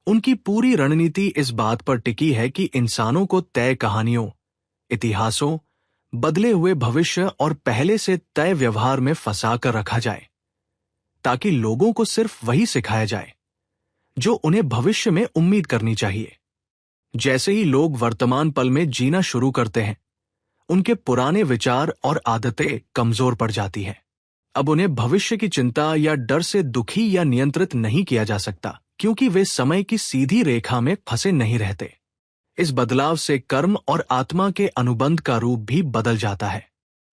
उनकी पूरी रणनीति इस बात पर टिकी है कि इंसानों को तय कहानियों, इतिहासों, बदले हुए भविष्य और पहले से तय व्यवहार में फंसा कर रखा जाए, ताकि लोगों को सिर्फ वही सिखाया जाए जो उन्हें भविष्य में उम्मीद करनी चाहिए। जैसे ही लोग वर्तमान पल में जीना शुरू करते हैं, उनके पुराने विचार और आदतें कमजोर पड़ जाती हैं। अब उन्हें भविष्य की चिंता या डर से दुखी या नियंत्रित नहीं किया जा सकता, क्योंकि वे समय की सीधी रेखा में फंसे नहीं रहते। इस बदलाव से कर्म और आत्मा के अनुबंध का रूप भी बदल जाता है।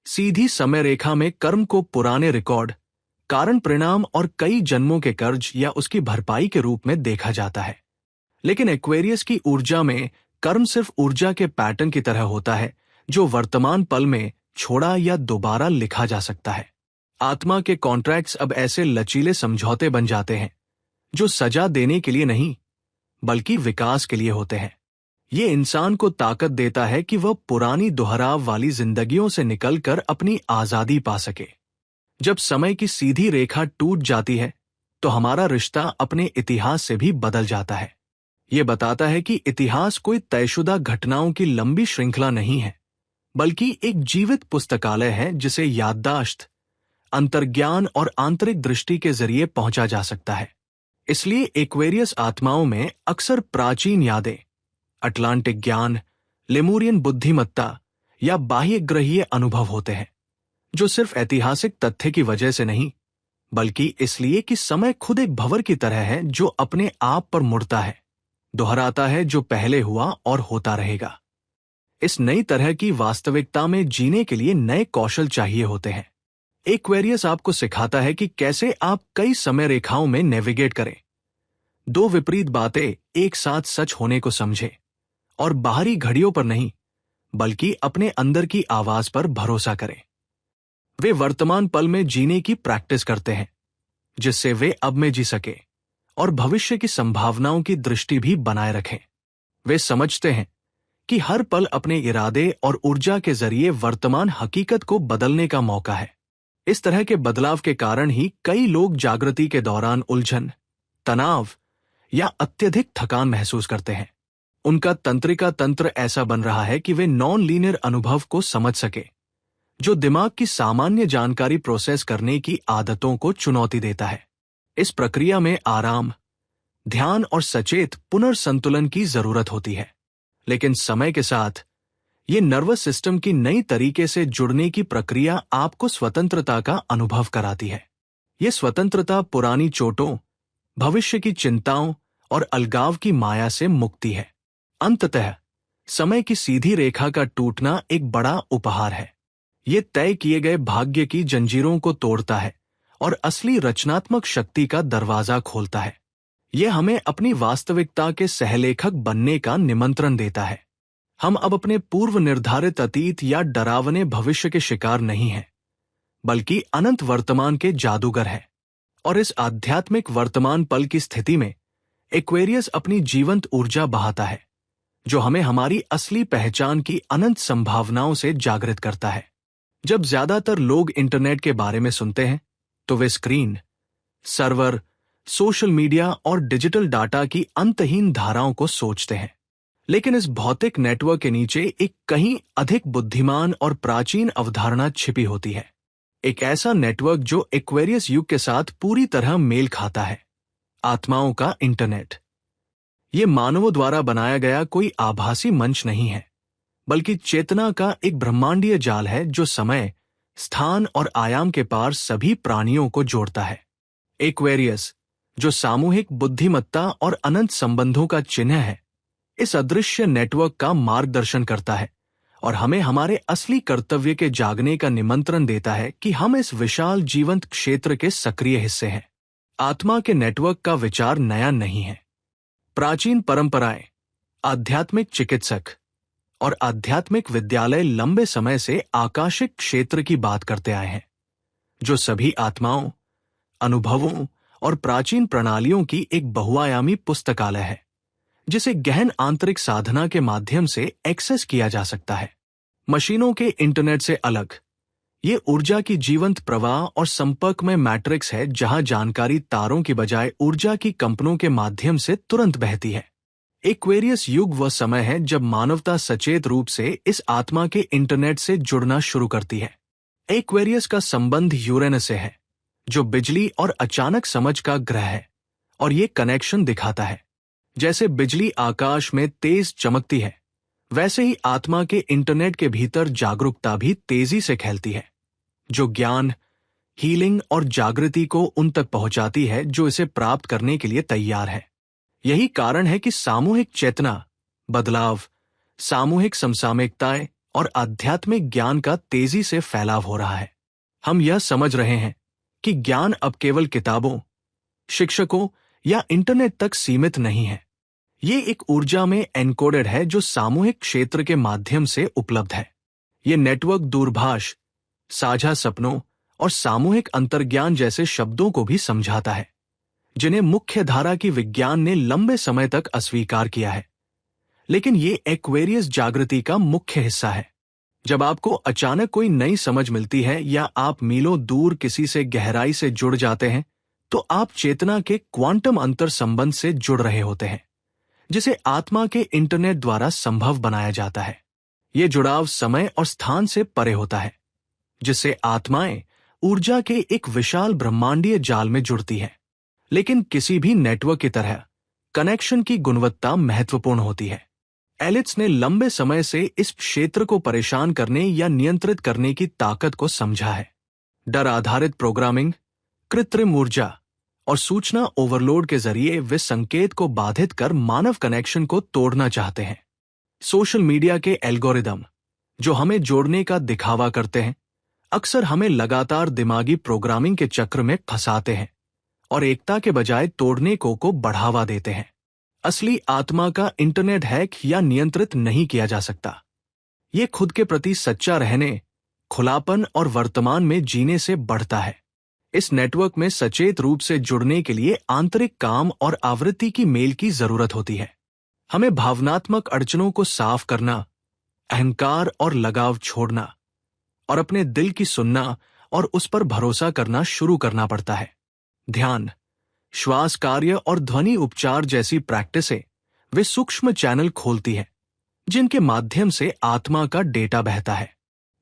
सीधी समय रेखा में कर्म को पुराने रिकॉर्ड, कारण परिणाम और कई जन्मों के कर्ज या उसकी भरपाई के रूप में देखा जाता है। लेकिन एक्वेरियस की ऊर्जा में कर्म सिर्फ ऊर्जा के पैटर्न की तरह होता है, जो वर्तमान पल में छोड़ा या दोबारा लिखा जा सकता है। आत्मा के कॉन्ट्रैक्ट्स अब ऐसे लचीले समझौते बन जाते हैं जो सजा देने के लिए नहीं, बल्कि विकास के लिए होते हैं। ये इंसान को ताकत देता है कि वह पुरानी दोहराव वाली जिंदगियों से निकलकर अपनी आजादी पा सके। जब समय की सीधी रेखा टूट जाती है, तो हमारा रिश्ता अपने इतिहास से भी बदल जाता है। ये बताता है कि इतिहास कोई तयशुदा घटनाओं की लंबी श्रृंखला नहीं है, बल्कि एक जीवित पुस्तकालय है जिसे याददाश्त, अंतर्ज्ञान और आंतरिक दृष्टि के जरिए पहुंचा जा सकता है। इसलिए एक्वेरियस आत्माओं में अक्सर प्राचीन यादें, अटलांटिक ज्ञान, लेमुरियन बुद्धिमत्ता या बाह्य ग्रहीय अनुभव होते हैं, जो सिर्फ ऐतिहासिक तथ्य की वजह से नहीं, बल्कि इसलिए कि समय खुद एक भंवर की तरह है जो अपने आप पर मुड़ता है, दोहराता है जो पहले हुआ और होता रहेगा। इस नई तरह की वास्तविकता में जीने के लिए नए कौशल चाहिए होते हैं। एक्वेरियस आपको सिखाता है कि कैसे आप कई समय रेखाओं में नेविगेट करें, दो विपरीत बातें एक साथ सच होने को समझें और बाहरी घड़ियों पर नहीं, बल्कि अपने अंदर की आवाज पर भरोसा करें। वे वर्तमान पल में जीने की प्रैक्टिस करते हैं, जिससे वे अब में जी सके और भविष्य की संभावनाओं की दृष्टि भी बनाए रखें। वे समझते हैं कि हर पल अपने इरादे और ऊर्जा के जरिए वर्तमान हकीकत को बदलने का मौका है। इस तरह के बदलाव के कारण ही कई लोग जागृति के दौरान उलझन, तनाव या अत्यधिक थकान महसूस करते हैं। उनका तंत्रिका तंत्र ऐसा बन रहा है कि वे नॉन लीनियर अनुभव को समझ सके, जो दिमाग की सामान्य जानकारी प्रोसेस करने की आदतों को चुनौती देता है। इस प्रक्रिया में आराम, ध्यान और सचेत पुनर्संतुलन की जरूरत होती है। लेकिन समय के साथ ये नर्वस सिस्टम की नई तरीके से जुड़ने की प्रक्रिया आपको स्वतंत्रता का अनुभव कराती है। ये स्वतंत्रता पुरानी चोटों, भविष्य की चिंताओं और अलगाव की माया से मुक्ति है। अंततः समय की सीधी रेखा का टूटना एक बड़ा उपहार है। ये तय किए गए भाग्य की जंजीरों को तोड़ता है और असली रचनात्मक शक्ति का दरवाजा खोलता है। यह हमें अपनी वास्तविकता के सहलेखक बनने का निमंत्रण देता है। हम अब अपने पूर्व निर्धारित अतीत या डरावने भविष्य के शिकार नहीं हैं, बल्कि अनंत वर्तमान के जादूगर हैं। और इस आध्यात्मिक वर्तमान पल की स्थिति में एक्वेरियस अपनी जीवंत ऊर्जा बहाता है, जो हमें हमारी असली पहचान की अनंत संभावनाओं से जागृत करता है। जब ज्यादातर लोग इंटरनेट के बारे में सुनते हैं, तो वे स्क्रीन, सर्वर, सोशल मीडिया और डिजिटल डाटा की अंतहीन धाराओं को सोचते हैं। लेकिन इस भौतिक नेटवर्क के नीचे एक कहीं अधिक बुद्धिमान और प्राचीन अवधारणा छिपी होती है। एक ऐसा नेटवर्क जो एक्वेरियस युग के साथ पूरी तरह मेल खाता है, आत्माओं का इंटरनेट। ये मानवों द्वारा बनाया गया कोई आभासी मंच नहीं है, बल्कि चेतना का एक ब्रह्मांडीय जाल है जो समय, स्थान और आयाम के पार सभी प्राणियों को जोड़ता है। एक्वेरियस, जो सामूहिक बुद्धिमत्ता और अनंत संबंधों का चिन्ह है, इस अदृश्य नेटवर्क का मार्गदर्शन करता है और हमें हमारे असली कर्तव्य के जागने का निमंत्रण देता है कि हम इस विशाल जीवंत क्षेत्र के सक्रिय हिस्से हैं। आत्मा के नेटवर्क का विचार नया नहीं है। प्राचीन परंपराएं, आध्यात्मिक चिकित्सक और आध्यात्मिक विद्यालय लंबे समय से आकाशिक क्षेत्र की बात करते आए हैं, जो सभी आत्माओं, अनुभवों और प्राचीन प्रणालियों की एक बहुआयामी पुस्तकालय है, जिसे गहन आंतरिक साधना के माध्यम से एक्सेस किया जा सकता है। मशीनों के इंटरनेट से अलग, ये ऊर्जा की जीवंत प्रवाह और संपर्क में मैट्रिक्स है जहां जानकारी तारों की बजाय ऊर्जा की कंपनों के माध्यम से तुरंत बहती है। एक्वेरियस युग वह समय है जब मानवता सचेत रूप से इस आत्मा के इंटरनेट से जुड़ना शुरू करती है। एक्वेरियस का संबंध यूरेनस से है, जो बिजली और अचानक समझ का ग्रह है, और ये कनेक्शन दिखाता है। जैसे बिजली आकाश में तेज चमकती है, वैसे ही आत्मा के इंटरनेट के भीतर जागरूकता भी तेजी से फैलती है, जो ज्ञान, हीलिंग और जागृति को उन तक पहुंचाती है जो इसे प्राप्त करने के लिए तैयार है। यही कारण है कि सामूहिक चेतना, बदलाव, सामूहिक समसामयिकताएं और आध्यात्मिक ज्ञान का तेजी से फैलाव हो रहा है। हम यह समझ रहे हैं कि ज्ञान अब केवल किताबों, शिक्षकों या इंटरनेट तक सीमित नहीं है। ये एक ऊर्जा में एनकोडेड है जो सामूहिक क्षेत्र के माध्यम से उपलब्ध है। ये नेटवर्क दूरभाष, साझा सपनों और सामूहिक अंतर्ज्ञान जैसे शब्दों को भी समझाता है, जिन्हें मुख्य धारा की विज्ञान ने लंबे समय तक अस्वीकार किया है। लेकिन ये एक्वेरियस जागृति का मुख्य हिस्सा है। जब आपको अचानक कोई नई समझ मिलती है या आप मीलों दूर किसी से गहराई से जुड़ जाते हैं, तो आप चेतना के क्वांटम अंतर संबंध से जुड़ रहे होते हैं, जिसे आत्मा के इंटरनेट द्वारा संभव बनाया जाता है। ये जुड़ाव समय और स्थान से परे होता है, जिससे आत्माएं ऊर्जा के एक विशाल ब्रह्मांडीय जाल में जुड़ती है। लेकिन किसी भी नेटवर्क की तरह कनेक्शन की गुणवत्ता महत्वपूर्ण होती है। एलिट्स ने लंबे समय से इस क्षेत्र को परेशान करने या नियंत्रित करने की ताकत को समझा है। डर आधारित प्रोग्रामिंग, कृत्रिम ऊर्जा और सूचना ओवरलोड के जरिए वे संकेत को बाधित कर मानव कनेक्शन को तोड़ना चाहते हैं। सोशल मीडिया के एल्गोरिदम, जो हमें जोड़ने का दिखावा करते हैं, अक्सर हमें लगातार दिमागी प्रोग्रामिंग के चक्र में फंसाते हैं और एकता के बजाय तोड़ने को बढ़ावा देते हैं। असली आत्मा का इंटरनेट हैक या नियंत्रित नहीं किया जा सकता। ये खुद के प्रति सच्चा रहने, खुलापन और वर्तमान में जीने से बढ़ता है। इस नेटवर्क में सचेत रूप से जुड़ने के लिए आंतरिक काम और आवृत्ति की मेल की जरूरत होती है। हमें भावनात्मक अड़चनों को साफ करना, अहंकार और लगाव छोड़ना और अपने दिल की सुनना और उस पर भरोसा करना शुरू करना पड़ता है। ध्यान, श्वास कार्य और ध्वनि उपचार जैसी प्रैक्टिसें वे सूक्ष्म चैनल खोलती हैं, जिनके माध्यम से आत्मा का डेटा बहता है।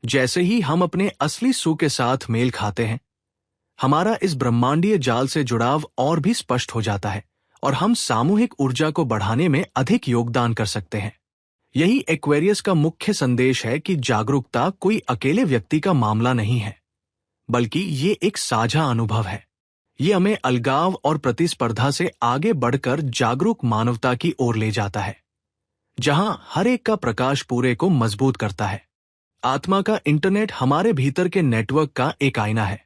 जैसे ही हम अपने असली सू के साथ मेल खाते हैं, हमारा इस ब्रह्मांडीय जाल से जुड़ाव और भी स्पष्ट हो जाता है और हम सामूहिक ऊर्जा को बढ़ाने में अधिक योगदान कर सकते हैं। यही एक्वेरियस का मुख्य संदेश है कि जागरूकता कोई अकेले व्यक्ति का मामला नहीं है, बल्कि ये एक साझा अनुभव है। ये हमें अलगाव और प्रतिस्पर्धा से आगे बढ़कर जागरूक मानवता की ओर ले जाता है, जहां हर एक का प्रकाश पूरे को मजबूत करता है। आत्मा का इंटरनेट हमारे भीतर के नेटवर्क का एक आईना है,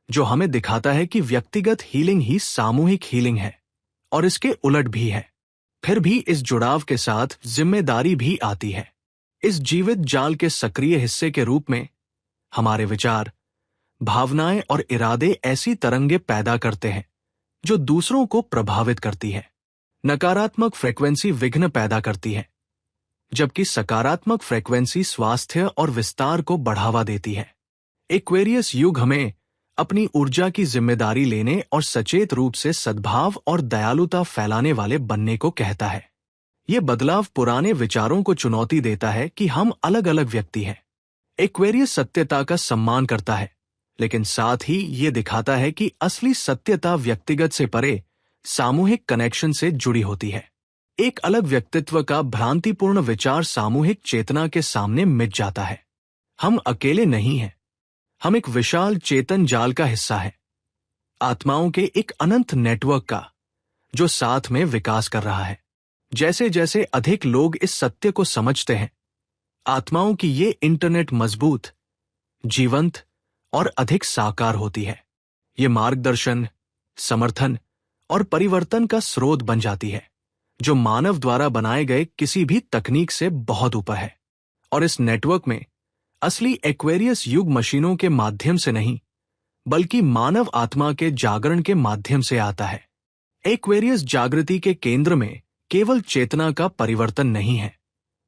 जो हमें दिखाता है कि व्यक्तिगत हीलिंग ही सामूहिक हीलिंग है और इसके उलट भी है। फिर भी इस जुड़ाव के साथ जिम्मेदारी भी आती है। इस जीवित जाल के सक्रिय हिस्से के रूप में हमारे विचार, भावनाएं और इरादे ऐसी तरंगे पैदा करते हैं जो दूसरों को प्रभावित करती है। नकारात्मक फ्रीक्वेंसी विघ्न पैदा करती है, जबकि सकारात्मक फ्रीक्वेंसी स्वास्थ्य और विस्तार को बढ़ावा देती है। एक्वेरियस युग हमें अपनी ऊर्जा की जिम्मेदारी लेने और सचेत रूप से सद्भाव और दयालुता फैलाने वाले बनने को कहता है। यह बदलाव पुराने विचारों को चुनौती देता है कि हम अलग अलग व्यक्ति हैं। एक्वेरियस सत्यता का सम्मान करता है, लेकिन साथ ही ये दिखाता है कि असली सत्यता व्यक्तिगत से परे सामूहिक कनेक्शन से जुड़ी होती है। एक अलग व्यक्तित्व का भ्रांतिपूर्ण विचार सामूहिक चेतना के सामने मिट जाता है। हम अकेले नहीं हैं, हम एक विशाल चेतन जाल का हिस्सा हैं, आत्माओं के एक अनंत नेटवर्क का, जो साथ में विकास कर रहा है। जैसे जैसे अधिक लोग इस सत्य को समझते हैं, आत्माओं की ये इंटरनेट मजबूत, जीवंत और अधिक साकार होती है। ये मार्गदर्शन, समर्थन और परिवर्तन का स्रोत बन जाती है, जो मानव द्वारा बनाए गए किसी भी तकनीक से बहुत ऊपर है। और इस नेटवर्क में असली एक्वेरियस युग मशीनों के माध्यम से नहीं, बल्कि मानव आत्मा के जागरण के माध्यम से आता है। एक्वेरियस जागृति के केंद्र में केवल चेतना का परिवर्तन नहीं है,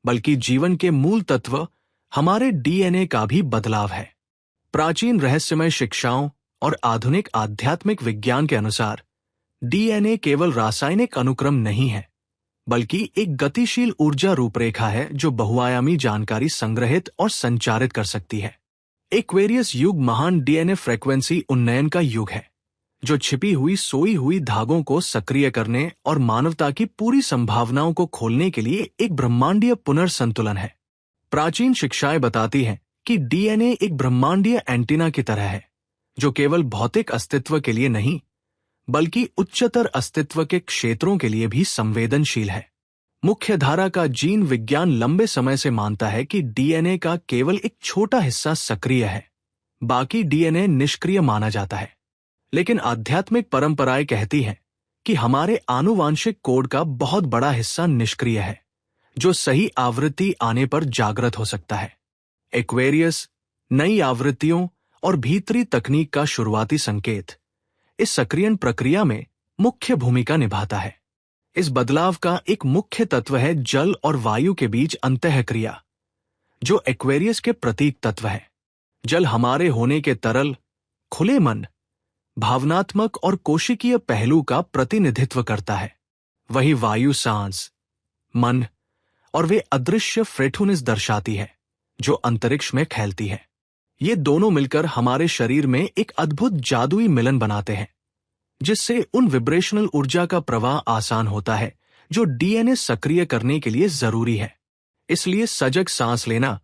बल्कि जीवन के मूल तत्व, हमारे डीएनए का भी बदलाव है। प्राचीन रहस्यमय शिक्षाओं और आधुनिक आध्यात्मिक विज्ञान के अनुसार डीएनए केवल रासायनिक अनुक्रम नहीं है, बल्कि एक गतिशील ऊर्जा रूपरेखा है जो बहुआयामी जानकारी संग्रहित और संचारित कर सकती है। एक्वेरियस युग महान डीएनए फ्रीक्वेंसी उन्नयन का युग है, जो छिपी हुई सोई हुई धागों को सक्रिय करने और मानवता की पूरी संभावनाओं को खोलने के लिए एक ब्रह्मांडीय पुनर्संतुलन है। प्राचीन शिक्षाएं बताती हैं कि डीएनए एक ब्रह्मांडीय एंटीना की तरह है, जो केवल भौतिक अस्तित्व के लिए नहीं, बल्कि उच्चतर अस्तित्व के क्षेत्रों के लिए भी संवेदनशील है। मुख्य धारा का जीन विज्ञान लंबे समय से मानता है कि डीएनए का केवल एक छोटा हिस्सा सक्रिय है, बाकी डीएनए निष्क्रिय माना जाता है। लेकिन आध्यात्मिक परंपराएं कहती हैं कि हमारे आनुवांशिक कोड का बहुत बड़ा हिस्सा निष्क्रिय है, जो सही आवृत्ति आने पर जागृत हो सकता है। एक्वेरियस नई आवृत्तियों और भीतरी तकनीक का शुरुआती संकेत इस सक्रियण प्रक्रिया में मुख्य भूमिका निभाता है। इस बदलाव का एक मुख्य तत्व है जल और वायु के बीच अंतःक्रिया, जो एक्वेरियस के प्रतीक तत्व है। जल हमारे होने के तरल, खुले मन, भावनात्मक और कोशिकीय पहलू का प्रतिनिधित्व करता है। वही वायु सांस, मन और वे अदृश्य फ्रेठुनिस दर्शाती है, जो अंतरिक्ष में फैलती है। ये दोनों मिलकर हमारे शरीर में एक अद्भुत जादुई मिलन बनाते हैं, जिससे उन विब्रेशनल ऊर्जा का प्रवाह आसान होता है जो डीएनए सक्रिय करने के लिए जरूरी है। इसलिए सजग सांस लेना,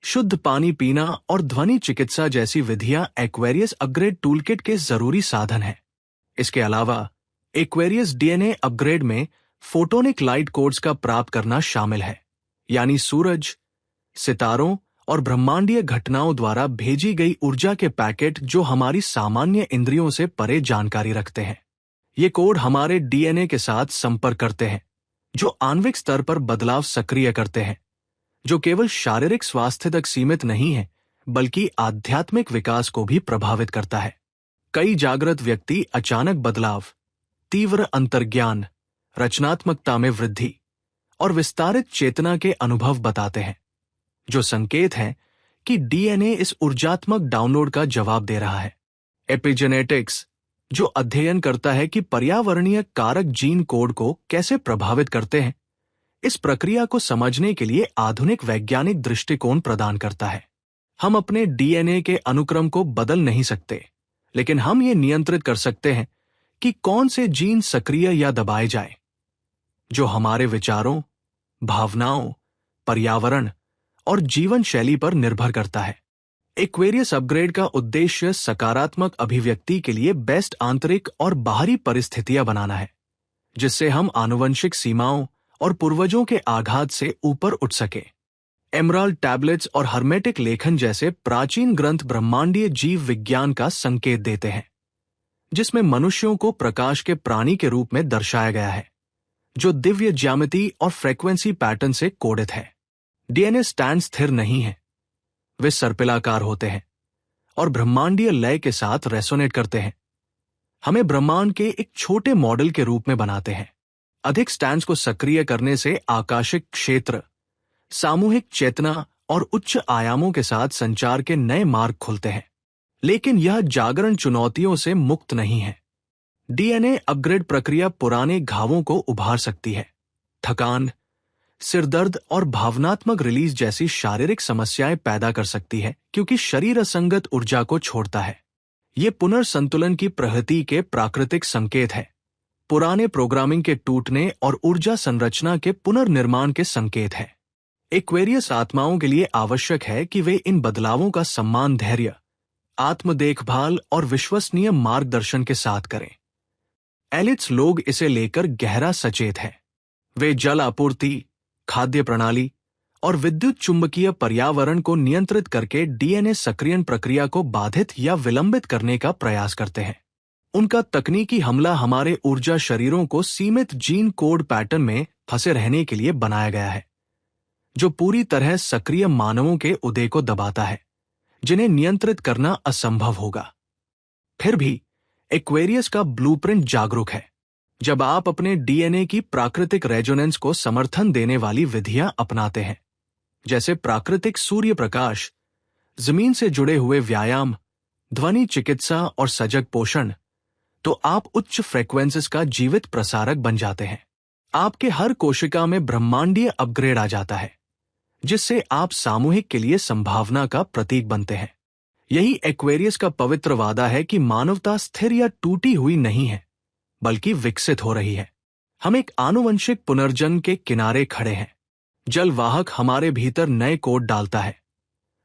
शुद्ध पानी पीना और ध्वनि चिकित्सा जैसी विधियां एक्वेरियस अपग्रेड टूलकिट के जरूरी साधन हैं। इसके अलावा एक्वेरियस डीएनए अपग्रेड में फोटोनिक लाइट कोड्स का प्राप्त करना शामिल है, यानी सूरज, सितारों और ब्रह्मांडीय घटनाओं द्वारा भेजी गई ऊर्जा के पैकेट जो हमारी सामान्य इंद्रियों से परे जानकारी रखते हैं। ये कोड हमारे डीएनए के साथ संपर्क करते हैं, जो आणविक स्तर पर बदलाव सक्रिय करते हैं, जो केवल शारीरिक स्वास्थ्य तक सीमित नहीं है, बल्कि आध्यात्मिक विकास को भी प्रभावित करता है। कई जागृत व्यक्ति अचानक बदलाव, तीव्र अंतर्ज्ञान, रचनात्मकता में वृद्धि और विस्तारित चेतना के अनुभव बताते हैं, जो संकेत है कि डीएनए इस ऊर्जात्मक डाउनलोड का जवाब दे रहा है। एपिजेनेटिक्स, जो अध्ययन करता है कि पर्यावरणीय कारक जीन कोड को कैसे प्रभावित करते हैं, इस प्रक्रिया को समझने के लिए आधुनिक वैज्ञानिक दृष्टिकोण प्रदान करता है। हम अपने डीएनए के अनुक्रम को बदल नहीं सकते, लेकिन हम ये नियंत्रित कर सकते हैं कि कौन से जीन सक्रिय या दबाए जाए, जो हमारे विचारों, भावनाओं, पर्यावरण और जीवन शैली पर निर्भर करता है। एक्वेरियस अपग्रेड का उद्देश्य सकारात्मक अभिव्यक्ति के लिए बेस्ट आंतरिक और बाहरी परिस्थितियां बनाना है, जिससे हम आनुवंशिक सीमाओं और पूर्वजों के आघात से ऊपर उठ सके। एमराल्ड टैबलेट्स और हर्मेटिक लेखन जैसे प्राचीन ग्रंथ ब्रह्मांडीय जीव विज्ञान का संकेत देते हैं, जिसमें मनुष्यों को प्रकाश के प्राणी के रूप में दर्शाया गया है, जो दिव्य ज्यामिति और फ्रीक्वेंसी पैटर्न से कोडित है। डीएनए स्टैंड स्थिर नहीं है, वे सर्पिलाकार होते हैं और ब्रह्मांडीय लय के साथ रेसोनेट करते हैं, हमें ब्रह्मांड के एक छोटे मॉडल के रूप में बनाते हैं। अधिक स्टैंड्स को सक्रिय करने से आकाशिक क्षेत्र, सामूहिक चेतना और उच्च आयामों के साथ संचार के नए मार्ग खुलते हैं। लेकिन यह जागरण चुनौतियों से मुक्त नहीं है। डीएनए अपग्रेड प्रक्रिया पुराने घावों को उभार सकती है। थकान, सिरदर्द और भावनात्मक रिलीज जैसी शारीरिक समस्याएं पैदा कर सकती है, क्योंकि शरीर असंगत ऊर्जा को छोड़ता है। ये पुनर्संतुलन की प्रगति के प्राकृतिक संकेत है, पुराने प्रोग्रामिंग के टूटने और ऊर्जा संरचना के पुनर्निर्माण के संकेत है। एक्वेरियस आत्माओं के लिए आवश्यक है कि वे इन बदलावों का सम्मान, धैर्य, आत्म देखभाल और विश्वसनीय मार्गदर्शन के साथ करें। एलिट्स लोग इसे लेकर गहरा सचेत हैं। वे जल आपूर्ति, खाद्य प्रणाली और विद्युत चुंबकीय पर्यावरण को नियंत्रित करके डीएनए सक्रियण प्रक्रिया को बाधित या विलंबित करने का प्रयास करते हैं। उनका तकनीकी हमला हमारे ऊर्जा शरीरों को सीमित जीन कोड पैटर्न में फंसे रहने के लिए बनाया गया है, जो पूरी तरह सक्रिय मानवों के उदय को दबाता है, जिन्हें नियंत्रित करना असंभव होगा। फिर भी एक्वेरियस का ब्लूप्रिंट जागरूक है। जब आप अपने डीएनए की प्राकृतिक रेजोनेंस को समर्थन देने वाली विधियां अपनाते हैं, जैसे प्राकृतिक सूर्य प्रकाश, जमीन से जुड़े हुए व्यायाम, ध्वनि चिकित्सा और सजग पोषण, तो आप उच्च फ्रीक्वेंसीज का जीवित प्रसारक बन जाते हैं। आपके हर कोशिका में ब्रह्मांडीय अपग्रेड आ जाता है, जिससे आप सामूहिक के लिए संभावना का प्रतीक बनते हैं। यही एक्वेरियस का पवित्र वादा है कि मानवता स्थिर या टूटी हुई नहीं है, बल्कि विकसित हो रही है। हम एक आनुवंशिक पुनर्जन्म के किनारे खड़े हैं। जलवाहक हमारे भीतर नए कोड डालता है,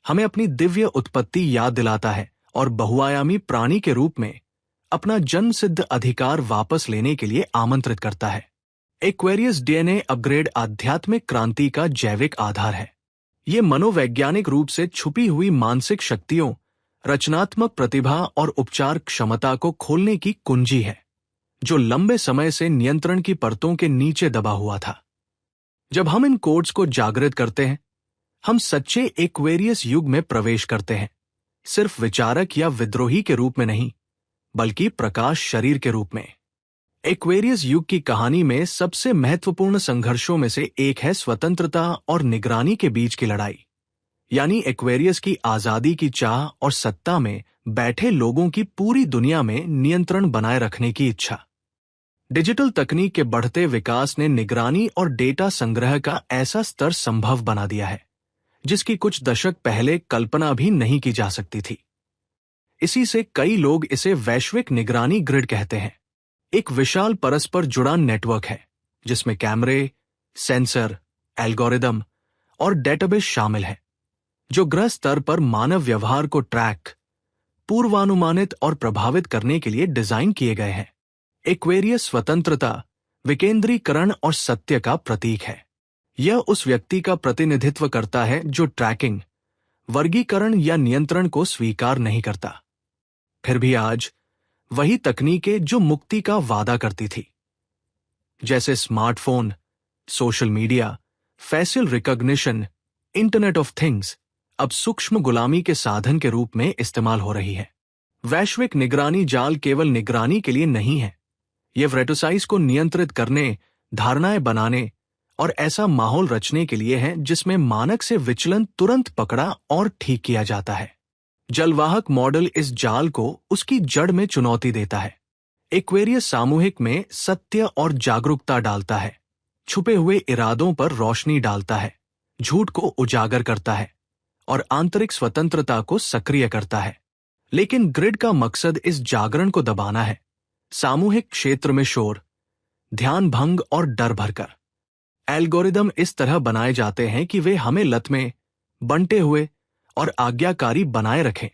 हमें अपनी दिव्य उत्पत्ति याद दिलाता है और बहुआयामी प्राणी के रूप में अपना जन्मसिद्ध अधिकार वापस लेने के लिए आमंत्रित करता है। एक्वेरियस डीएनए अपग्रेड आध्यात्मिक क्रांति का जैविक आधार है। ये मनोवैज्ञानिक रूप से छुपी हुई मानसिक शक्तियों, रचनात्मक प्रतिभा और उपचार क्षमता को खोलने की कुंजी है, जो लंबे समय से नियंत्रण की परतों के नीचे दबा हुआ था। जब हम इन कोड्स को जागृत करते हैं, हम सच्चे एक्वेरियस युग में प्रवेश करते हैं, सिर्फ विचारक या विद्रोही के रूप में नहीं, बल्कि प्रकाश शरीर के रूप में। एक्वेरियस युग की कहानी में सबसे महत्वपूर्ण संघर्षों में से एक है स्वतंत्रता और निगरानी के बीच की लड़ाई, यानी एक्वेरियस की आजादी की चाह और सत्ता में बैठे लोगों की पूरी दुनिया में नियंत्रण बनाए रखने की इच्छा। डिजिटल तकनीक के बढ़ते विकास ने निगरानी और डेटा संग्रह का ऐसा स्तर संभव बना दिया है, जिसकी कुछ दशक पहले कल्पना भी नहीं की जा सकती थी। इसी से कई लोग इसे वैश्विक निगरानी ग्रिड कहते हैं। एक विशाल परस्पर जुड़ा नेटवर्क है, जिसमें कैमरे, सेंसर, एल्गोरिदम और डेटाबेस शामिल है, जो ग्रह स्तर पर मानव व्यवहार को ट्रैक, पूर्वानुमानित और प्रभावित करने के लिए डिजाइन किए गए हैं। एक्वेरियस स्वतंत्रता, विकेंद्रीकरण और सत्य का प्रतीक है। यह उस व्यक्ति का प्रतिनिधित्व करता है जो ट्रैकिंग, वर्गीकरण या नियंत्रण को स्वीकार नहीं करता। फिर भी आज वही तकनीकें जो मुक्ति का वादा करती थी, जैसे smartphone, social media, facial recognition, internet of things, अब सूक्ष्म गुलामी के साधन के रूप में इस्तेमाल हो रही है। वैश्विक निगरानी जाल केवल निगरानी के लिए नहीं है, यह वेट्रोसाइज को नियंत्रित करने, धारणाएं बनाने और ऐसा माहौल रचने के लिए है जिसमें मानक से विचलन तुरंत पकड़ा और ठीक किया जाता है। जलवाहक मॉडल इस जाल को उसकी जड़ में चुनौती देता है। एक्वेरियस सामूहिक में सत्य और जागरूकता डालता है, छुपे हुए इरादों पर रोशनी डालता है, झूठ को उजागर करता है और आंतरिक स्वतंत्रता को सक्रिय करता है। लेकिन ग्रिड का मकसद इस जागरण को दबाना है, सामूहिक क्षेत्र में शोर, ध्यान भंग और डर भरकर। एल्गोरिदम इस तरह बनाए जाते हैं कि वे हमें लत में, बंटे हुए और आज्ञाकारी बनाए रखें,